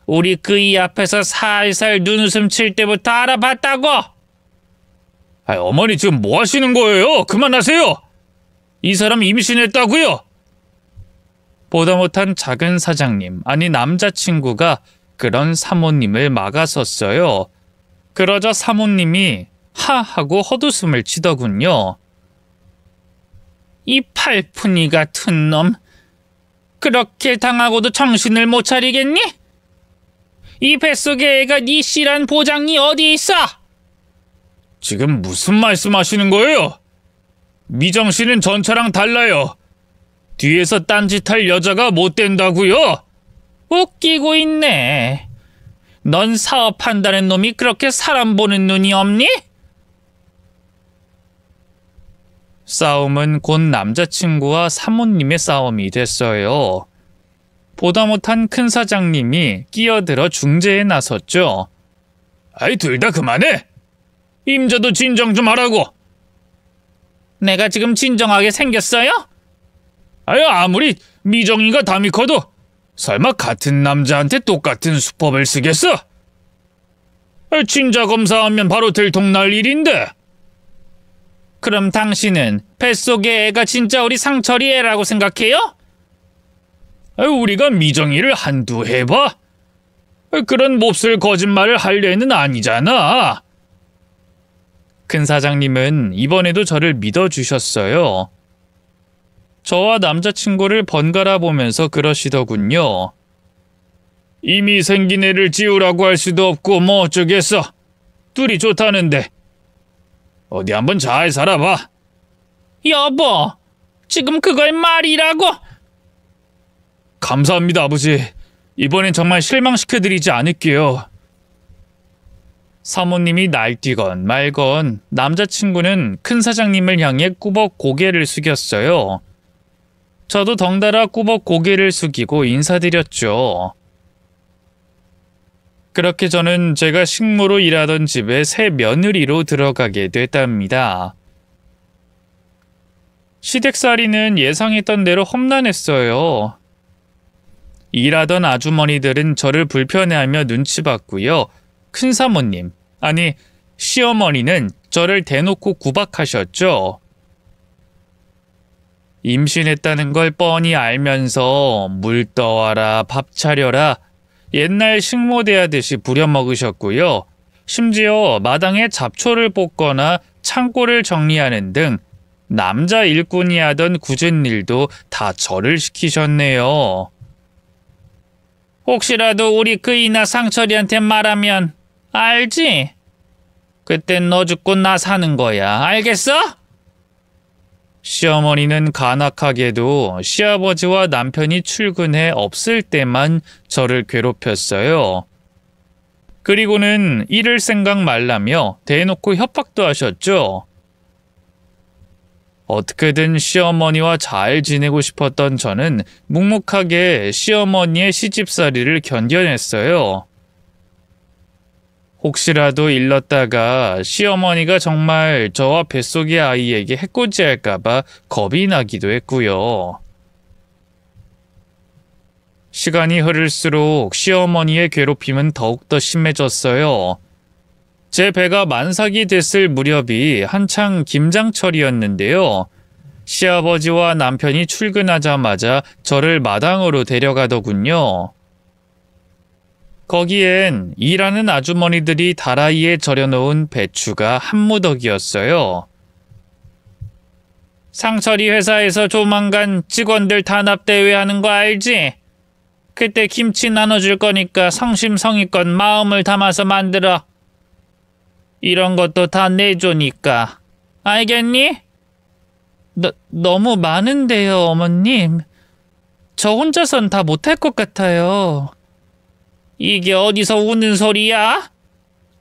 우리 그이 앞에서 살살 눈웃음 칠 때부터 알아봤다고. 어머니 지금 뭐 하시는 거예요? 그만하세요. 이 사람 임신했다고요? 보다 못한 작은 사장님, 아니 남자친구가 그런 사모님을 막아섰어요. 그러자 사모님이 하하고 헛웃음을 치더군요. 이 팔푼이 같은 놈, 그렇게 당하고도 정신을 못 차리겠니? 이 뱃속에 애가 네 씨란 보장이 어디 있어? 지금 무슨 말씀하시는 거예요? 미정 씨는 전처랑 달라요. 뒤에서 딴짓할 여자가 못 된다고요? 웃기고 있네. 넌 사업한다는 놈이 그렇게 사람 보는 눈이 없니? 싸움은 곧 남자친구와 사모님의 싸움이 됐어요. 보다 못한 큰 사장님이 끼어들어 중재에 나섰죠. 둘 다 그만해. 임자도 진정 좀 하라고. 내가 지금 진정하게 생겼어요? 아무리 미정이가 담이 커도 설마 같은 남자한테 똑같은 수법을 쓰겠어? 친자 검사하면 바로 들통날 일인데. 그럼 당신은 뱃속의 애가 진짜 우리 상철이 애라고 생각해요? 우리가 미정이를 한두 해봐? 그런 몹쓸 거짓말을 할 애는 아니잖아. 큰 사장님은 이번에도 저를 믿어주셨어요. 저와 남자친구를 번갈아 보면서 그러시더군요. 이미 생긴 애를 지우라고 할 수도 없고 뭐 어쩌겠어. 둘이 좋다는데. 어디 한번 잘 살아봐. 여보, 지금 그걸 말이라고? 감사합니다, 아버지. 이번엔 정말 실망시켜드리지 않을게요. 사모님이 날뛰건 말건 남자친구는 큰 사장님을 향해 꾸벅 고개를 숙였어요. 저도 덩달아 꾸벅 고개를 숙이고 인사드렸죠. 그렇게 저는 제가 식모로 일하던 집에 새 며느리로 들어가게 됐답니다. 시댁살이는 예상했던 대로 험난했어요. 일하던 아주머니들은 저를 불편해하며 눈치 봤고요. 큰사모님, 아니 시어머니는 저를 대놓고 구박하셨죠. 임신했다는 걸 뻔히 알면서 물 떠와라, 밥 차려라, 옛날 식모대하듯이 부려먹으셨고요. 심지어 마당에 잡초를 뽑거나 창고를 정리하는 등 남자 일꾼이 하던 굳은 일도 다 저를 시키셨네요. 혹시라도 우리 그이나 상철이한테 말하면 알지? 그땐 너 죽고 나 사는 거야. 알겠어? 시어머니는 간악하게도 시아버지와 남편이 출근해 없을 때만 저를 괴롭혔어요. 그리고는 잃을 생각 말라며 대놓고 협박도 하셨죠. 어떻게든 시어머니와 잘 지내고 싶었던 저는 묵묵하게 시어머니의 시집살이를 견뎌냈어요. 혹시라도 일렀다가 시어머니가 정말 저와 뱃속의 아이에게 해코지할까봐 겁이 나기도 했고요. 시간이 흐를수록 시어머니의 괴롭힘은 더욱더 심해졌어요. 제 배가 만삭이 됐을 무렵이 한창 김장철이었는데요. 시아버지와 남편이 출근하자마자 저를 마당으로 데려가더군요. 거기엔 일하는 아주머니들이 다라이에 절여놓은 배추가 한 무더기였어요. 상철이 회사에서 조만간 직원들 단합대회 하는 거 알지? 그때 김치 나눠줄 거니까 성심성의껏 마음을 담아서 만들어. 이런 것도 다 내조니까. 알겠니? 너무 많은데요, 어머님. 저 혼자선 다 못할 것 같아요. 이게 어디서 우는 소리야?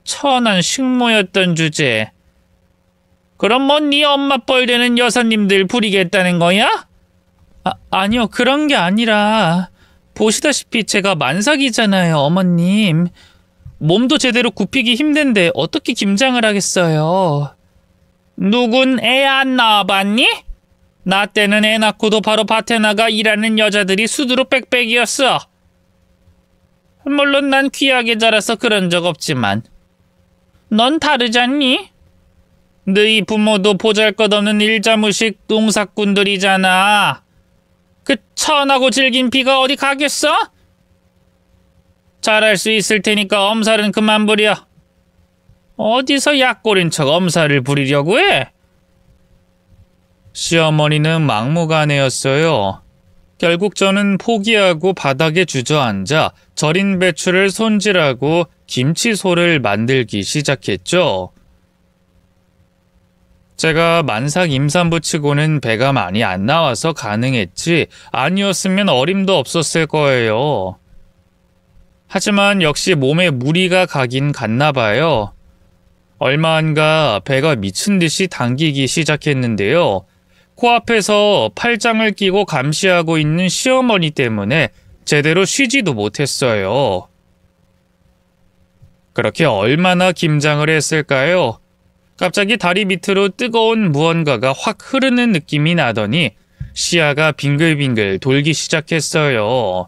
천한 식모였던 주제. 그럼 뭐 네 엄마 뻘 되는 여사님들 부리겠다는 거야? 아니요, 그런 게 아니라 보시다시피 제가 만삭이잖아요, 어머님. 몸도 제대로 굽히기 힘든데 어떻게 김장을 하겠어요. 누군 애 안 낳아봤니? 나 때는 애 낳고도 바로 밭에 나가 일하는 여자들이 수두룩 빽빽이었어. 물론 난 귀하게 자라서 그런 적 없지만 넌 다르잖니? 너희 부모도 보잘것없는 일자무식 농사꾼들이잖아. 그 천하고 질긴 피가 어디 가겠어? 잘할 수 있을 테니까 엄살은 그만 부려. 어디서 약골인 척 엄살을 부리려고 해? 시어머니는 막무가내였어요. 결국 저는 포기하고 바닥에 주저앉아 절인 배추를 손질하고 김치소를 만들기 시작했죠. 제가 만삭 임산부 치고는 배가 많이 안 나와서 가능했지 아니었으면 어림도 없었을 거예요. 하지만 역시 몸에 무리가 가긴 갔나 봐요. 얼마 안 가 배가 미친 듯이 당기기 시작했는데요. 코앞에서 팔짱을 끼고 감시하고 있는 시어머니 때문에 제대로 쉬지도 못했어요. 그렇게 얼마나 김장을 했을까요? 갑자기 다리 밑으로 뜨거운 무언가가 확 흐르는 느낌이 나더니 시야가 빙글빙글 돌기 시작했어요.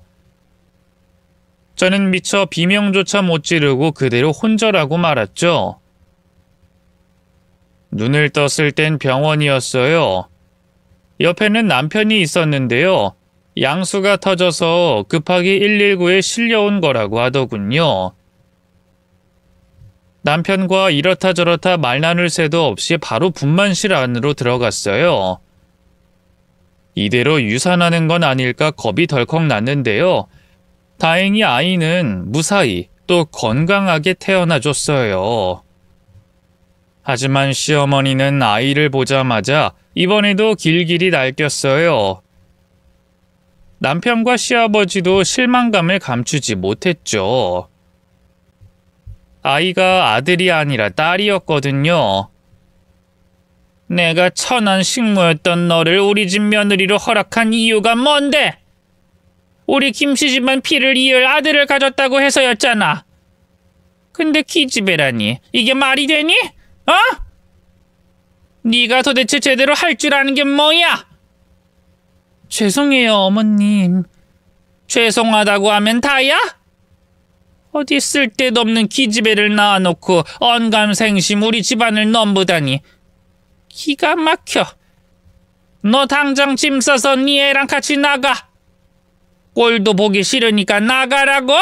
저는 미처 비명조차 못 지르고 그대로 혼절하고 말았죠. 눈을 떴을 땐 병원이었어요. 옆에는 남편이 있었는데요. 양수가 터져서 급하게 119에 실려온 거라고 하더군요. 남편과 이렇다 저렇다 말 나눌 새도 없이 바로 분만실 안으로 들어갔어요. 이대로 유산하는 건 아닐까 겁이 덜컥 났는데요. 다행히 아이는 무사히 또 건강하게 태어나줬어요. 하지만 시어머니는 아이를 보자마자 이번에도 길길이 날뛰었어요. 남편과 시아버지도 실망감을 감추지 못했죠. 아이가 아들이 아니라 딸이었거든요. 내가 천한 식모였던 너를 우리 집 며느리로 허락한 이유가 뭔데? 우리 김씨 집안 피를 이을 아들을 가졌다고 해서였잖아. 근데 기집애라니 이게 말이 되니? 어? 네가 도대체 제대로 할 줄 아는 게 뭐야? 죄송해요, 어머님. 죄송하다고 하면 다야? 어디 쓸데도 없는 기집애를 낳아놓고 언감생심 우리 집안을 넘보다니. 기가 막혀. 너 당장 짐 싸서 네 애랑 같이 나가. 꼴도 보기 싫으니까 나가라고.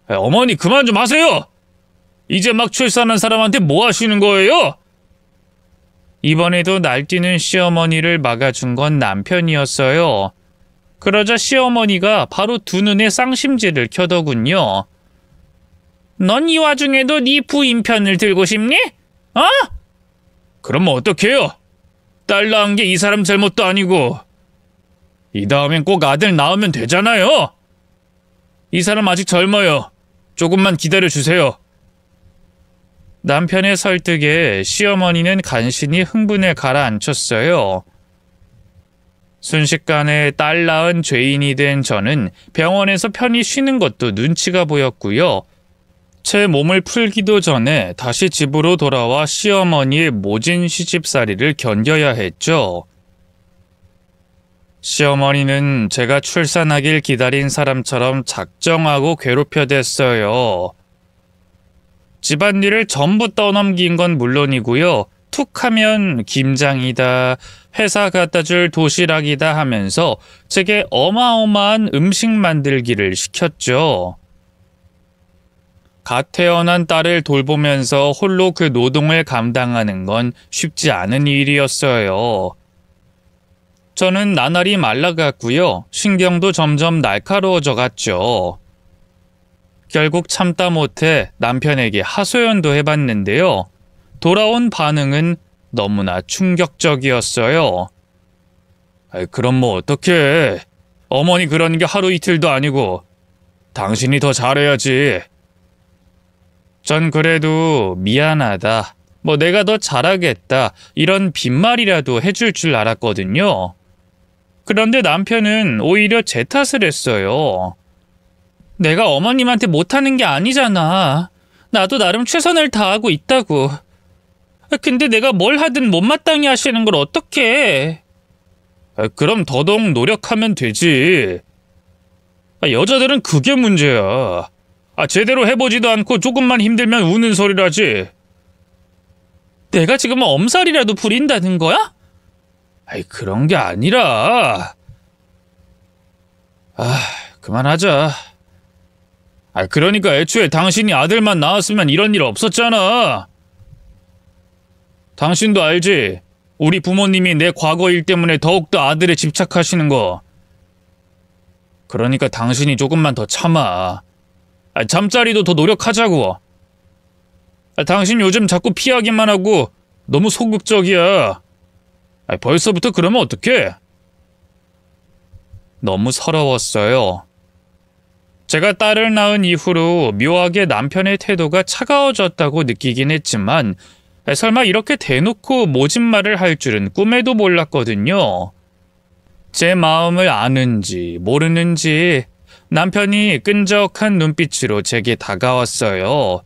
어머니 그만 좀 하세요. 이제 막 출산한 사람한테 뭐 하시는 거예요? 이번에도 날뛰는 시어머니를 막아준 건 남편이었어요. 그러자 시어머니가 바로 두 눈에 쌍심지를 켜더군요. 넌 이 와중에도 네 부인 편을 들고 싶니? 어? 그럼 어떡해요? 딸 낳은 게 이 사람 잘못도 아니고. 이 다음엔 꼭 아들 낳으면 되잖아요. 이 사람 아직 젊어요. 조금만 기다려주세요. 남편의 설득에 시어머니는 간신히 흥분에 가라앉혔어요. 순식간에 딸 낳은 죄인이 된 저는 병원에서 편히 쉬는 것도 눈치가 보였고요. 제 몸을 풀기도 전에 다시 집으로 돌아와 시어머니의 모진 시집살이를 견뎌야 했죠. 시어머니는 제가 출산하길 기다린 사람처럼 작정하고 괴롭혀댔어요. 집안일을 전부 떠넘긴 건 물론이고요. 툭하면 김장이다, 회사 갖다 줄 도시락이다 하면서 제게 어마어마한 음식 만들기를 시켰죠. 갓 태어난 딸을 돌보면서 홀로 그 노동을 감당하는 건 쉽지 않은 일이었어요. 저는 나날이 말라갔고요. 신경도 점점 날카로워져 갔죠. 결국 참다 못해 남편에게 하소연도 해봤는데요. 돌아온 반응은 너무나 충격적이었어요. 그럼 뭐 어떡해. 어머니 그러는 게 하루 이틀도 아니고 당신이 더 잘해야지. 전 그래도 미안하다, 뭐 내가 더 잘하겠다 이런 빈말이라도 해줄 줄 알았거든요. 그런데 남편은 오히려 제 탓을 했어요. 내가 어머님한테 못하는 게 아니잖아. 나도 나름 최선을 다하고 있다고. 근데 내가 뭘 하든 못마땅히 하시는 걸 어떡해. 그럼 더더욱 노력하면 되지. 여자들은 그게 문제야. 제대로 해보지도 않고 조금만 힘들면 우는 소리라지. 내가 지금 엄살이라도 부린다는 거야? 그런 게 아니라. 그만하자. 그러니까 애초에 당신이 아들만 낳았으면 이런 일 없었잖아. 당신도 알지? 우리 부모님이 내 과거 일 때문에 더욱더 아들에 집착하시는 거. 그러니까 당신이 조금만 더 참아. 잠자리도 더 노력하자고. 당신 요즘 자꾸 피하기만 하고 너무 소극적이야. 벌써부터 그러면 어떡해? 너무 서러웠어요. 제가 딸을 낳은 이후로 묘하게 남편의 태도가 차가워졌다고 느끼긴 했지만 설마 이렇게 대놓고 모진 말을 할 줄은 꿈에도 몰랐거든요. 제 마음을 아는지 모르는지 남편이 끈적한 눈빛으로 제게 다가왔어요.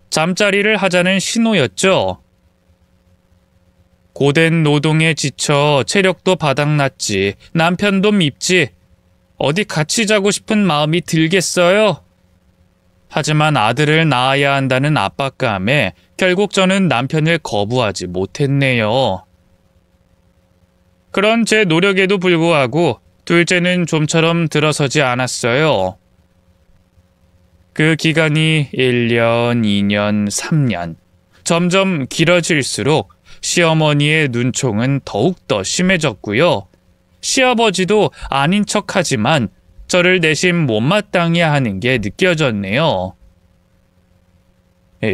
잠자리를 하자는 신호였죠. 고된 노동에 지쳐 체력도 바닥났지, 남편도 밉지, 어디 같이 자고 싶은 마음이 들겠어요? 하지만 아들을 낳아야 한다는 압박감에 결국 저는 남편을 거부하지 못했네요. 그런 제 노력에도 불구하고 둘째는 좀처럼 들어서지 않았어요. 그 기간이 1년, 2년, 3년. 점점 길어질수록 시어머니의 눈총은 더욱더 심해졌고요. 시아버지도 아닌 척하지만 저를 내심 못마땅해 하는 게 느껴졌네요.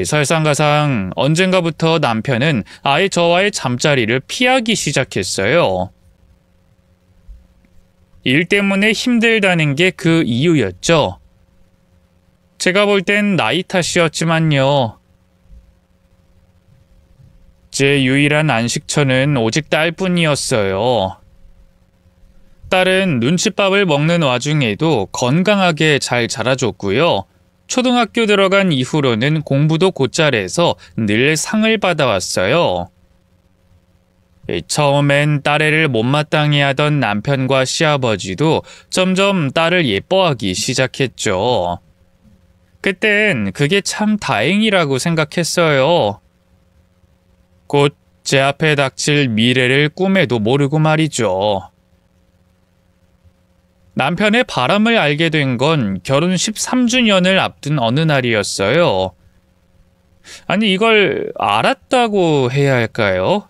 설상가상 언젠가부터 남편은 아예 저와의 잠자리를 피하기 시작했어요. 일 때문에 힘들다는 게 그 이유였죠. 제가 볼 땐 나이 탓이었지만요. 제 유일한 안식처는 오직 딸뿐이었어요. 딸은 눈칫밥을 먹는 와중에도 건강하게 잘 자라줬고요. 초등학교 들어간 이후로는 공부도 곧잘해서 늘 상을 받아왔어요. 처음엔 딸애를 못마땅해 하던 남편과 시아버지도 점점 딸을 예뻐하기 시작했죠. 그땐 그게 참 다행이라고 생각했어요. 곧 제 앞에 닥칠 미래를 꿈에도 모르고 말이죠. 남편의 바람을 알게 된 건 결혼 13주년을 앞둔 어느 날이었어요. 아니, 이걸 알았다고 해야 할까요?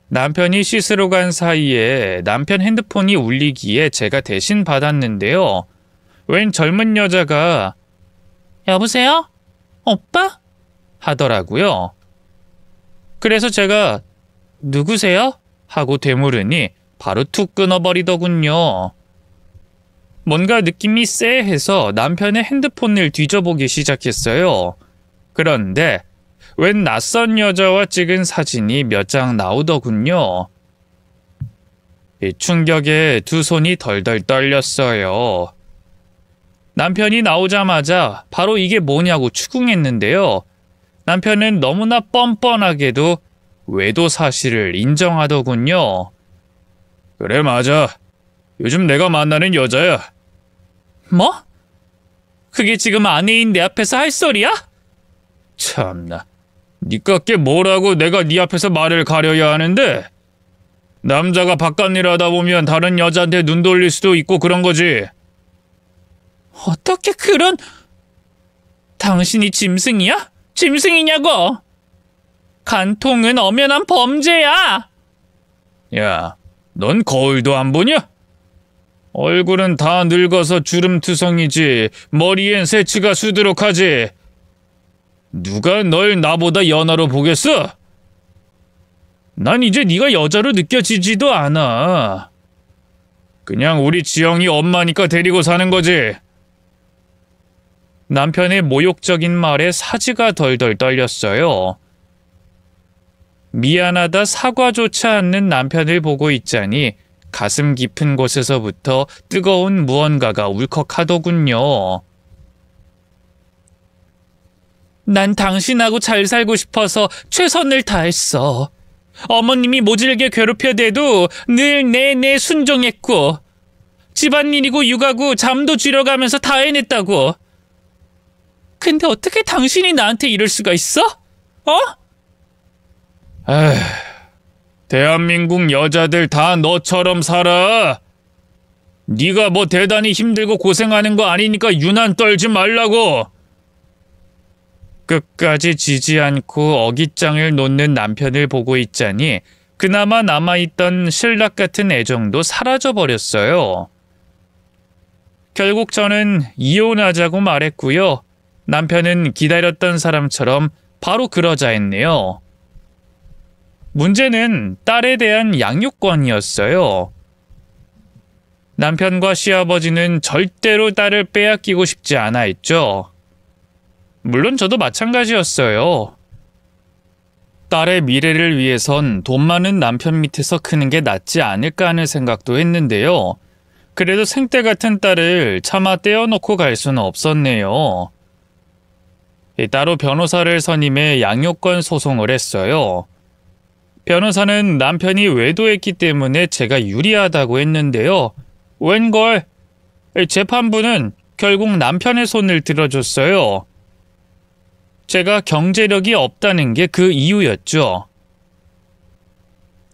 남편이 씻으러 간 사이에 남편 핸드폰이 울리기에 제가 대신 받았는데요. 웬 젊은 여자가 "여보세요? 오빠?" 하더라고요. 그래서 제가 "누구세요?" 하고 되물으니 바로 툭 끊어버리더군요. 뭔가 느낌이 쎄해서 남편의 핸드폰을 뒤져보기 시작했어요. 그런데 웬 낯선 여자와 찍은 사진이 몇 장 나오더군요. 이 충격에 두 손이 덜덜 떨렸어요. 남편이 나오자마자 바로 이게 뭐냐고 추궁했는데요. 남편은 너무나 뻔뻔하게도 외도 사실을 인정하더군요. "그래, 맞아. 요즘 내가 만나는 여자야." "뭐? 그게 지금 아내인 내 앞에서 할 소리야?" 참나. 니깎게 뭐라고 내가 네 앞에서 말을 가려야 하는데? 남자가 바깥일 하다 보면 다른 여자한테 눈 돌릴 수도 있고 그런 거지. 어떻게 그런... 당신이 짐승이야? 짐승이냐고? 간통은 엄연한 범죄야. 야, 넌 거울도 안 보냐? 얼굴은 다 늙어서 주름투성이지 머리엔 새치가 수두룩하지. 누가 널 나보다 연하로 보겠어? 난 이제 네가 여자로 느껴지지도 않아. 그냥 우리 지영이 엄마니까 데리고 사는 거지. 남편의 모욕적인 말에 사지가 덜덜 떨렸어요. 미안하다 사과조차 않는 남편을 보고 있자니 가슴 깊은 곳에서부터 뜨거운 무언가가 울컥하더군요. 난 당신하고 잘 살고 싶어서 최선을 다했어. 어머님이 모질게 괴롭혀대도 늘 내내 순종했고 집안일이고 육아고 잠도 줄여가면서 다 해냈다고. 근데 어떻게 당신이 나한테 이럴 수가 있어? 어? 에휴, 대한민국 여자들 다 너처럼 살아. 네가 뭐 대단히 힘들고 고생하는 거 아니니까 유난 떨지 말라고. 끝까지 지지 않고 어깃장을 놓는 남편을 보고 있자니 그나마 남아있던 신락 같은 애정도 사라져버렸어요. 결국 저는 이혼하자고 말했고요. 남편은 기다렸던 사람처럼 바로 그러자 했네요. 문제는 딸에 대한 양육권이었어요. 남편과 시아버지는 절대로 딸을 빼앗기고 싶지 않아 했죠. 물론 저도 마찬가지였어요. 딸의 미래를 위해선 돈 많은 남편 밑에서 크는 게 낫지 않을까 하는 생각도 했는데요. 그래도 생떼 같은 딸을 차마 떼어놓고 갈 수는 없었네요. 따로 변호사를 선임해 양육권 소송을 했어요. 변호사는 남편이 외도했기 때문에 제가 유리하다고 했는데요. 웬걸? 재판부는 결국 남편의 손을 들어줬어요. 제가 경제력이 없다는 게 그 이유였죠.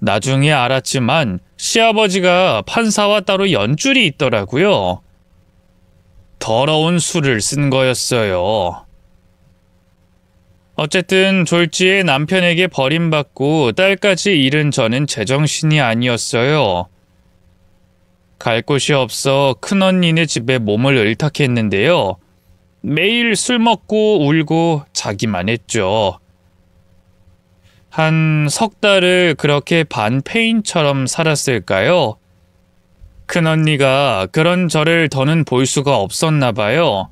나중에 알았지만 시아버지가 판사와 따로 연줄이 있더라고요. 더러운 수를 쓴 거였어요. 어쨌든 졸지에 남편에게 버림받고 딸까지 잃은 저는 제정신이 아니었어요. 갈 곳이 없어 큰언니네 집에 몸을 을탁했는데요. 매일 술 먹고 울고 자기만 했죠. 한 석 달을 그렇게 반페인처럼 살았을까요? 큰언니가 그런 저를 더는 볼 수가 없었나 봐요.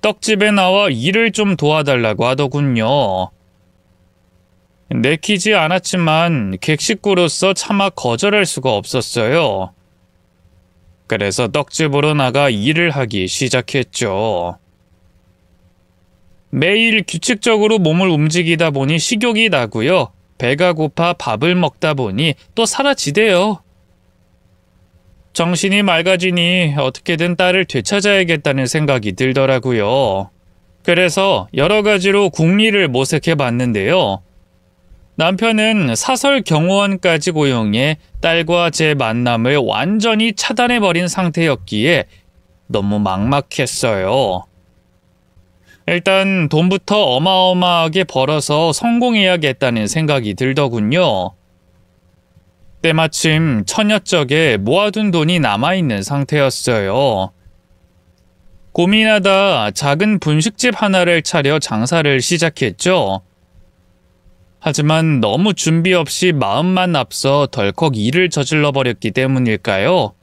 떡집에 나와 일을 좀 도와달라고 하더군요. 내키지 않았지만 객식구로서 차마 거절할 수가 없었어요. 그래서 떡집으로 나가 일을 하기 시작했죠. 매일 규칙적으로 몸을 움직이다 보니 식욕이 나고요. 배가 고파 밥을 먹다 보니 또 사라지대요. 정신이 맑아지니 어떻게든 딸을 되찾아야겠다는 생각이 들더라고요. 그래서 여러 가지로 궁리를 모색해 봤는데요. 남편은 사설 경호원까지 고용해 딸과 제 만남을 완전히 차단해버린 상태였기에 너무 막막했어요. 일단 돈부터 어마어마하게 벌어서 성공해야겠다는 생각이 들더군요. 때마침 처녀적에 모아둔 돈이 남아있는 상태였어요. 고민하다 작은 분식집 하나를 차려 장사를 시작했죠. 하지만 너무 준비 없이 마음만 앞서 덜컥 일을 저질러 버렸기 때문일까요?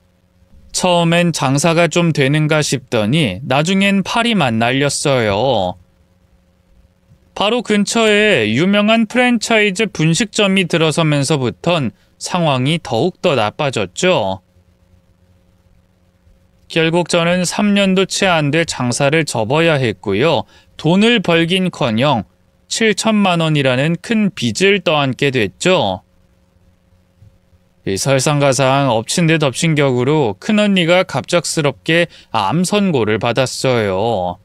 처음엔 장사가 좀 되는가 싶더니 나중엔 파리만 날렸어요. 바로 근처에 유명한 프랜차이즈 분식점이 들어서면서부턴 상황이 더욱더 나빠졌죠. 결국 저는 3년도 채 안 될 장사를 접어야 했고요. 돈을 벌긴커녕 7천만 원이라는 큰 빚을 떠안게 됐죠. 설상가상 엎친 데 덮친 격으로 큰언니가 갑작스럽게 암 선고를 받았어요.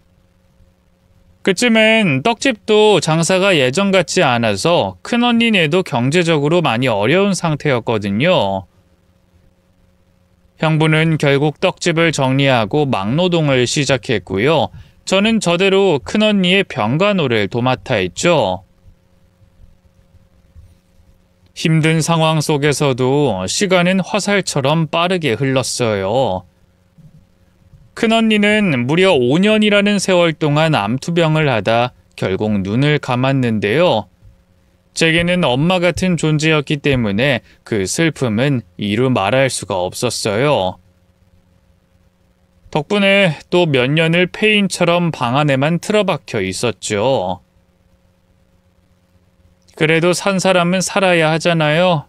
그쯤엔 떡집도 장사가 예전 같지 않아서 큰언니네도 경제적으로 많이 어려운 상태였거든요. 형부는 결국 떡집을 정리하고 막노동을 시작했고요. 저는 저대로 큰언니의 병간호를 도맡아 했죠. 힘든 상황 속에서도 시간은 화살처럼 빠르게 흘렀어요. 큰언니는 무려 5년이라는 세월 동안 암투병을 하다 결국 눈을 감았는데요. 제게는 엄마 같은 존재였기 때문에 그 슬픔은 이루 말할 수가 없었어요. 덕분에 또 몇 년을 폐인처럼 방 안에만 틀어박혀 있었죠. 그래도 산 사람은 살아야 하잖아요.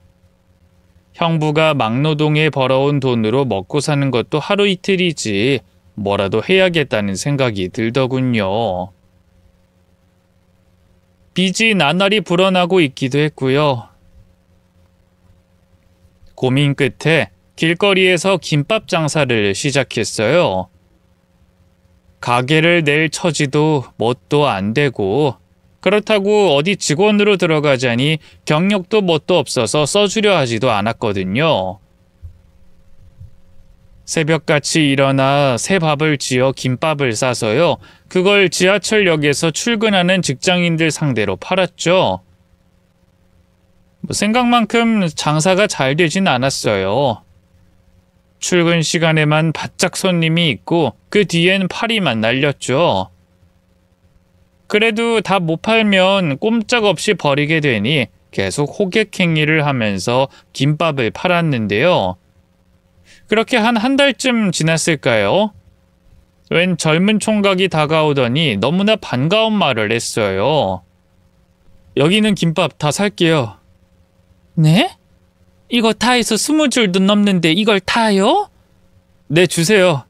형부가 막노동에 벌어온 돈으로 먹고 사는 것도 하루 이틀이지 뭐라도 해야겠다는 생각이 들더군요. 빚이 나날이 불어나고 있기도 했고요. 고민 끝에 길거리에서 김밥 장사를 시작했어요. 가게를 낼 처지도 뭣도 안 되고 그렇다고 어디 직원으로 들어가자니 경력도 뭣도 없어서 써주려 하지도 않았거든요. 새벽같이 일어나 새 밥을 지어 김밥을 싸서요. 그걸 지하철역에서 출근하는 직장인들 상대로 팔았죠. 생각만큼 장사가 잘 되진 않았어요. 출근 시간에만 바짝 손님이 있고 그 뒤엔 파리만 날렸죠. 그래도 다 못 팔면 꼼짝없이 버리게 되니 계속 호객 행위를 하면서 김밥을 팔았는데요. 그렇게 한 달쯤 지났을까요? 웬 젊은 총각이 다가오더니 너무나 반가운 말을 했어요. 여기는 김밥 다 살게요. 네? 이거 다 해서 20줄도 넘는데 이걸 다요? 네, 주세요.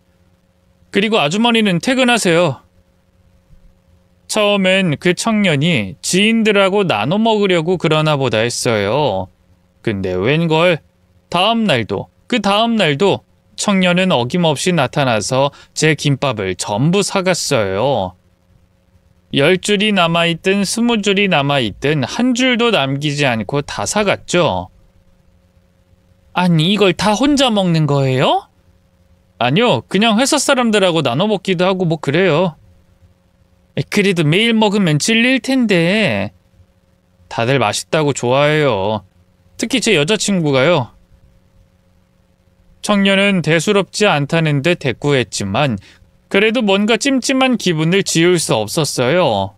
그리고 아주머니는 퇴근하세요. 처음엔 그 청년이 지인들하고 나눠 먹으려고 그러나 보다 했어요. 근데 웬걸 다음 날도 그 다음 날도 청년은 어김없이 나타나서 제 김밥을 전부 사갔어요. 10줄이 남아있든 20줄이 남아있든 한 줄도 남기지 않고 다 사갔죠. 아니 이걸 다 혼자 먹는 거예요? 아니요, 그냥 회사 사람들하고 나눠 먹기도 하고 뭐 그래요. 그래도 매일 먹으면 질릴 텐데. 다들 맛있다고 좋아해요. 특히 제 여자친구가요. 청년은 대수롭지 않다는 듯 대꾸했지만 그래도 뭔가 찜찜한 기분을 지울 수 없었어요.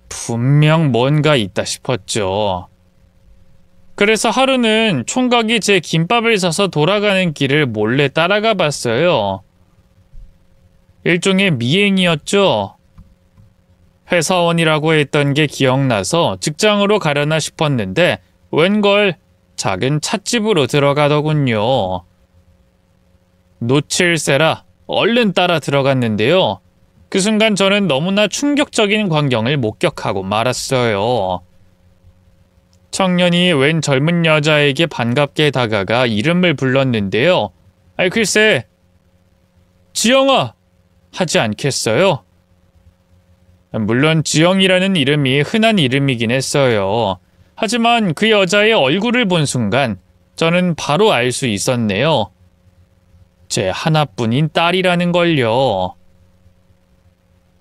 분명 뭔가 있다 싶었죠. 그래서 하루는 총각이 제 김밥을 사서 돌아가는 길을 몰래 따라가 봤어요. 일종의 미행이었죠. 회사원이라고 했던 게 기억나서 직장으로 가려나 싶었는데 웬걸 작은 찻집으로 들어가더군요. 놓칠세라 얼른 따라 들어갔는데요. 그 순간 저는 너무나 충격적인 광경을 목격하고 말았어요. 청년이 웬 젊은 여자에게 반갑게 다가가 이름을 불렀는데요. 글쎄, 지영아! 하지 않겠어요? 물론 지영이라는 이름이 흔한 이름이긴 했어요. 하지만 그 여자의 얼굴을 본 순간 저는 바로 알 수 있었네요. 제 하나뿐인 딸이라는 걸요.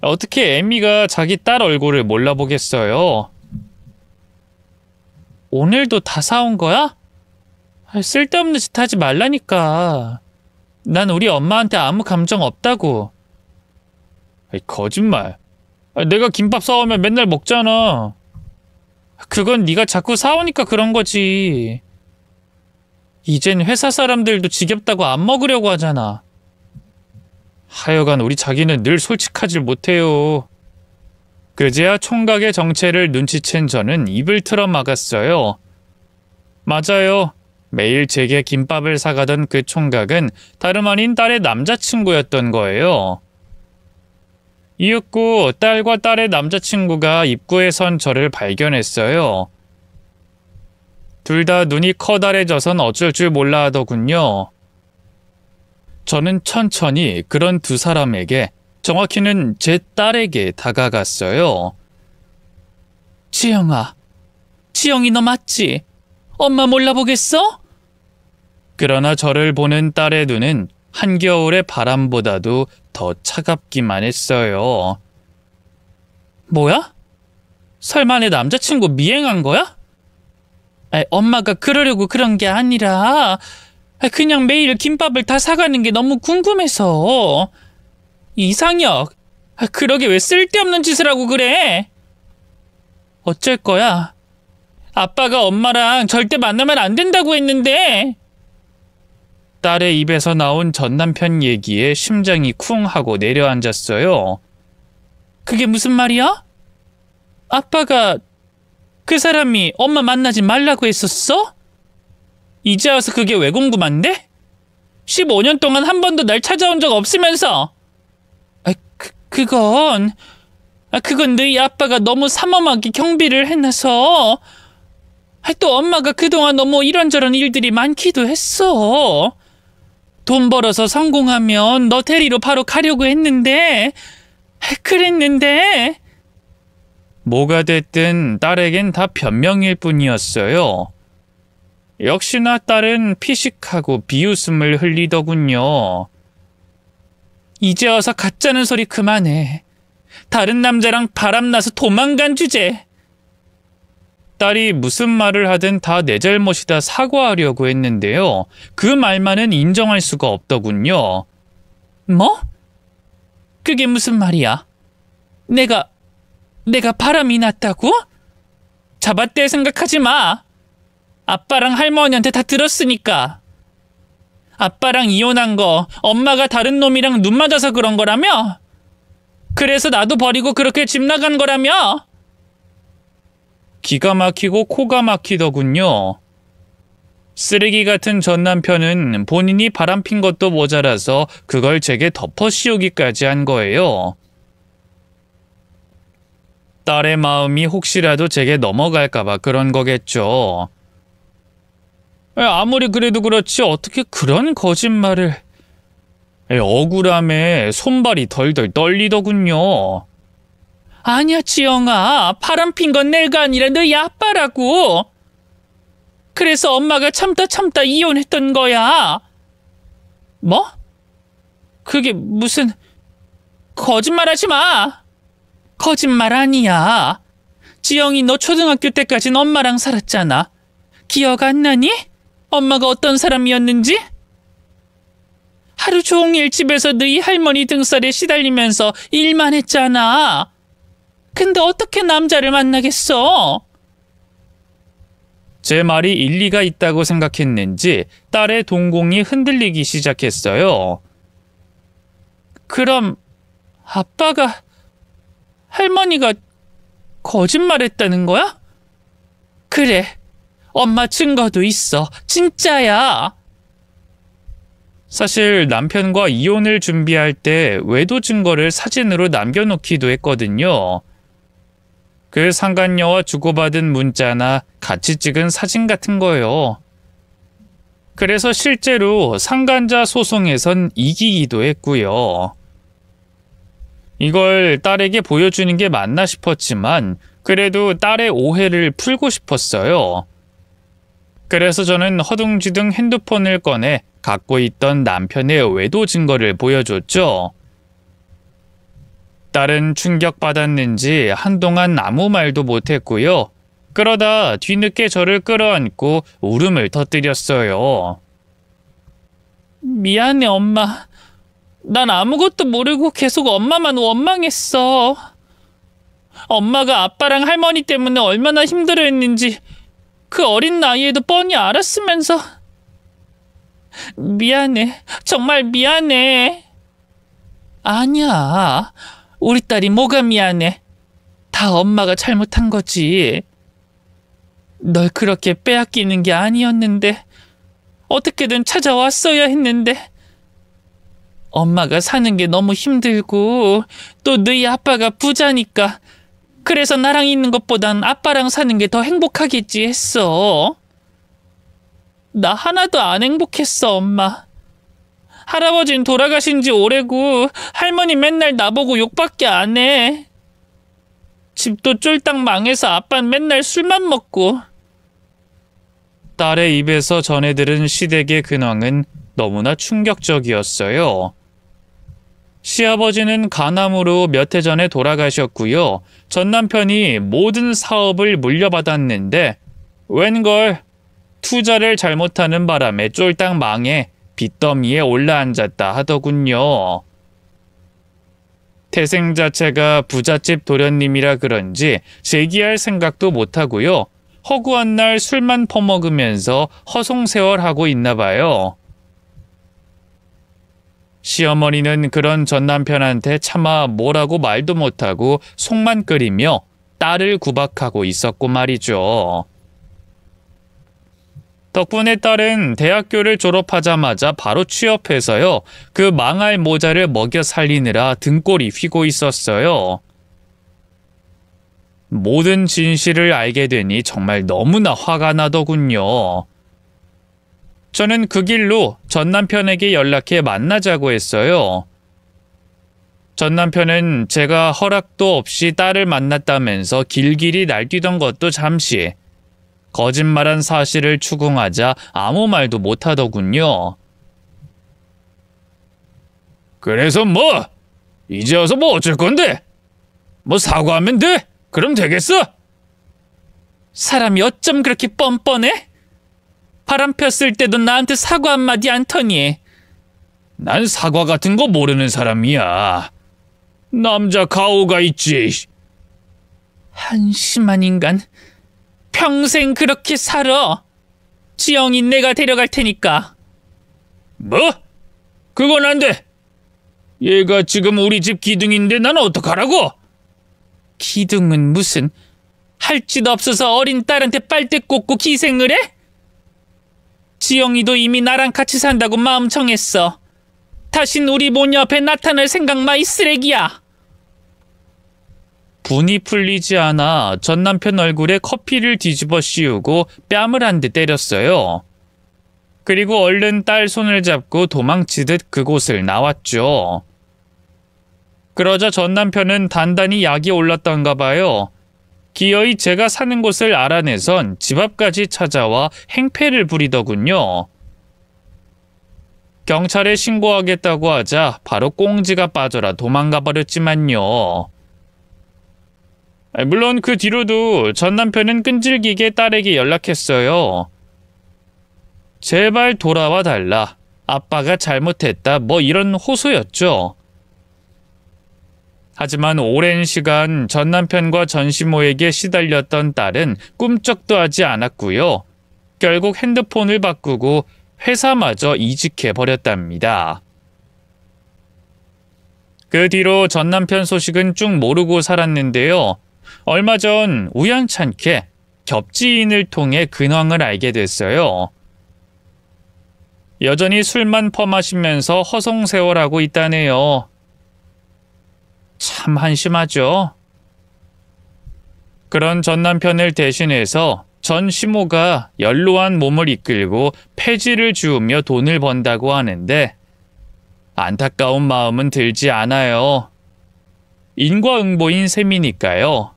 어떻게 애미가 자기 딸 얼굴을 몰라보겠어요? 오늘도 다 사온 거야? 쓸데없는 짓 하지 말라니까. 난 우리 엄마한테 아무 감정 없다고. 거짓말. 내가 김밥 사오면 맨날 먹잖아. 그건 네가 자꾸 사오니까 그런 거지. 이젠 회사 사람들도 지겹다고 안 먹으려고 하잖아. 하여간 우리 자기는 늘 솔직하질 못해요. 그제야 총각의 정체를 눈치챈 저는 입을 틀어 막았어요. 맞아요. 매일 제게 김밥을 사가던 그 총각은 다름 아닌 딸의 남자친구였던 거예요. 이윽고 딸과 딸의 남자친구가 입구에 선 저를 발견했어요. 둘 다 눈이 커다래져선 어쩔 줄 몰라 하더군요. 저는 천천히 그런 두 사람에게, 정확히는 제 딸에게 다가갔어요. 지영아, 지영이 너 맞지? 엄마 몰라보겠어? 그러나 저를 보는 딸의 눈은 한겨울의 바람보다도 더 차갑기만 했어요. 뭐야? 설마 내 남자친구 미행한 거야? 엄마가 그러려고 그런 게 아니라 그냥 매일 김밥을 다 사가는 게 너무 궁금해서. 이상혁, 그러게 왜 쓸데없는 짓을 하고 그래? 어쩔 거야? 아빠가 엄마랑 절대 만나면 안 된다고 했는데. 딸의 입에서 나온 전 남편 얘기에 심장이 쿵 하고 내려앉았어요. 그게 무슨 말이야? 아빠가 그 사람이 엄마 만나지 말라고 했었어? 이제 와서 그게 왜 궁금한데? 15년 동안 한 번도 날 찾아온 적 없으면서. 그건 너희 아빠가 너무 삼엄하게 경비를 해놔서. 또 엄마가 그동안 너무 이런저런 일들이 많기도 했어. 돈 벌어서 성공하면 너 데리러 바로 가려고 했는데. 그랬는데. 뭐가 됐든 딸에겐 다 변명일 뿐이었어요. 역시나 딸은 피식하고 비웃음을 흘리더군요. 이제 와서 가짜는 소리 그만해. 다른 남자랑 바람나서 도망간 주제. 딸이 무슨 말을 하든 다 내 잘못이다 사과하려고 했는데요. 그 말만은 인정할 수가 없더군요. 뭐? 그게 무슨 말이야? 내가 바람이 났다고? 잡아떼 생각하지 마. 아빠랑 할머니한테 다 들었으니까. 아빠랑 이혼한 거 엄마가 다른 놈이랑 눈 맞아서 그런 거라며? 그래서 나도 버리고 그렇게 집 나간 거라며? 기가 막히고 코가 막히더군요. 쓰레기 같은 전 남편은 본인이 바람핀 것도 모자라서 그걸 제게 덮어 씌우기까지 한 거예요. 딸의 마음이 혹시라도 제게 넘어갈까봐 그런 거겠죠. 아무리 그래도 그렇지 어떻게 그런 거짓말을. 억울함에 손발이 덜덜 떨리더군요. 아니야 지영아, 바람핀 건 내가 아니라 너희 아빠라고. 그래서 엄마가 참다 이혼했던 거야. 뭐? 그게 무슨. 거짓말하지 마. 거짓말 아니야. 지영이 너 초등학교 때까진 엄마랑 살았잖아. 기억 안 나니? 엄마가 어떤 사람이었는지? 하루 종일 집에서 너희 할머니 등살에 시달리면서 일만 했잖아. 근데 어떻게 남자를 만나겠어? 제 말이 일리가 있다고 생각했는지 딸의 동공이 흔들리기 시작했어요. 그럼 할머니가 거짓말했다는 거야? 그래, 엄마 증거도 있어. 진짜야. 사실 남편과 이혼을 준비할 때 외도 증거를 사진으로 남겨놓기도 했거든요. 그 상간녀와 주고받은 문자나 같이 찍은 사진 같은 거요. 그래서 실제로 상간자 소송에선 이기기도 했고요. 이걸 딸에게 보여주는 게 맞나 싶었지만 그래도 딸의 오해를 풀고 싶었어요. 그래서 저는 허둥지둥 핸드폰을 꺼내 갖고 있던 남편의 외도 증거를 보여줬죠. 딸은 충격받았는지 한동안 아무 말도 못했고요. 그러다 뒤늦게 저를 끌어안고 울음을 터뜨렸어요. 미안해, 엄마. 난 아무것도 모르고 계속 엄마만 원망했어. 엄마가 아빠랑 할머니 때문에 얼마나 힘들어했는지 그 어린 나이에도 뻔히 알았으면서. 미안해. 정말 미안해. 아니야. 우리 딸이 뭐가 미안해. 다 엄마가 잘못한 거지. 널 그렇게 빼앗기는 게 아니었는데 어떻게든 찾아왔어야 했는데 엄마가 사는 게 너무 힘들고 또 너희 아빠가 부자니까 그래서 나랑 있는 것보단 아빠랑 사는 게 더 행복하겠지 했어. 나 하나도 안 행복했어, 엄마. 할아버진 돌아가신 지 오래고 할머니 맨날 나보고 욕밖에 안 해. 집도 쫄딱 망해서 아빠는 맨날 술만 먹고. 딸의 입에서 전해들은 시댁의 근황은 너무나 충격적이었어요. 시아버지는 간암으로 몇 해 전에 돌아가셨고요. 전 남편이 모든 사업을 물려받았는데 웬걸 투자를 잘못하는 바람에 쫄딱 망해 빚더미에 올라앉았다 하더군요. 태생 자체가 부잣집 도련님이라 그런지 재기할 생각도 못하고요. 허구한 날 술만 퍼먹으면서 허송세월하고 있나 봐요. 시어머니는 그런 전 남편한테 차마 뭐라고 말도 못하고 속만 끓이며 딸을 구박하고 있었고 말이죠. 덕분에 딸은 대학교를 졸업하자마자 바로 취업해서요. 그 망할 모자를 먹여 살리느라 등골이 휘고 있었어요. 모든 진실을 알게 되니 정말 너무나 화가 나더군요. 저는 그 길로 전 남편에게 연락해 만나자고 했어요. 전 남편은 제가 허락도 없이 딸을 만났다면서 길길이 날뛰던 것도 잠시 거짓말한 사실을 추궁하자 아무 말도 못하더군요. 그래서 뭐? 이제 와서 뭐 어쩔 건데? 뭐 사과하면 돼? 그럼 되겠어? 사람이 어쩜 그렇게 뻔뻔해? 바람 폈을 때도 나한테 사과 한마디 안 터니. 난 사과 같은 거 모르는 사람이야. 남자 가오가 있지. 한심한 인간. 평생 그렇게 살아. 지영이 내가 데려갈 테니까. 뭐? 그건 안 돼. 얘가 지금 우리 집 기둥인데 난 어떡하라고? 기둥은 무슨. 할 짓 없어서 어린 딸한테 빨대 꽂고 기생을 해? 지영이도 이미 나랑 같이 산다고 마음 정했어. 다신 우리 모녀 앞에 나타날 생각 마, 이 쓰레기야. 분이 풀리지 않아 전 남편 얼굴에 커피를 뒤집어 씌우고 뺨을 한 대 때렸어요. 그리고 얼른 딸 손을 잡고 도망치듯 그곳을 나왔죠. 그러자 전 남편은 단단히 약이 올랐던가 봐요. 기어이 제가 사는 곳을 알아내선 집 앞까지 찾아와 행패를 부리더군요. 경찰에 신고하겠다고 하자 바로 꽁지가 빠져라 도망가 버렸지만요. 물론 그 뒤로도 전 남편은 끈질기게 딸에게 연락했어요. 제발 돌아와 달라. 아빠가 잘못했다. 뭐 이런 호소였죠. 하지만 오랜 시간 전 남편과 전시모에게 시달렸던 딸은 꿈쩍도 하지 않았고요. 결국 핸드폰을 바꾸고 회사마저 이직해버렸답니다. 그 뒤로 전 남편 소식은 쭉 모르고 살았는데요. 얼마 전 우연찮게 겹지인을 통해 근황을 알게 됐어요. 여전히 술만 퍼마시면서 허송세월하고 있다네요. 참 한심하죠. 그런 전 남편을 대신해서 전 시모가 연로한 몸을 이끌고 폐지를 주우며 돈을 번다고 하는데 안타까운 마음은 들지 않아요. 인과응보인 셈이니까요.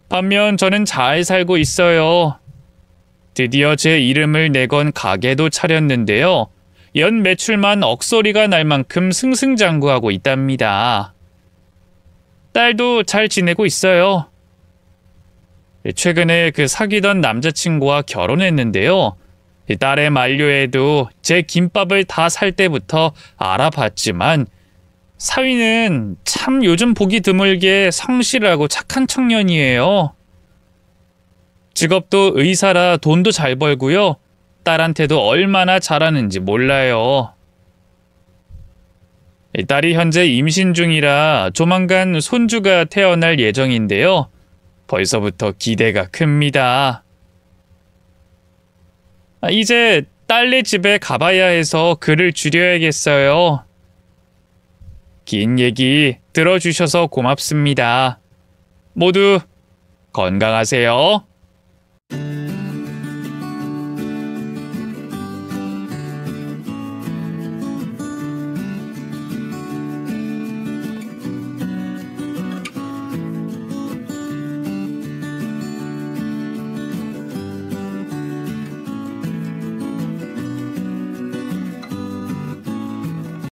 반면 저는 잘 살고 있어요. 드디어 제 이름을 내건 가게도 차렸는데요. 연 매출만 억소리가 날 만큼 승승장구하고 있답니다. 딸도 잘 지내고 있어요. 최근에 그 사귀던 남자친구와 결혼했는데요. 딸의 만료에도 제 김밥을 다 살 때부터 알아봤지만 사위는 참 요즘 보기 드물게 성실하고 착한 청년이에요. 직업도 의사라 돈도 잘 벌고요. 딸한테도 얼마나 잘하는지 몰라요. 딸이 현재 임신 중이라 조만간 손주가 태어날 예정인데요. 벌써부터 기대가 큽니다. 이제 딸네 집에 가봐야 해서 글을 줄여야겠어요. 긴 얘기 들어주셔서 고맙습니다. 모두 건강하세요.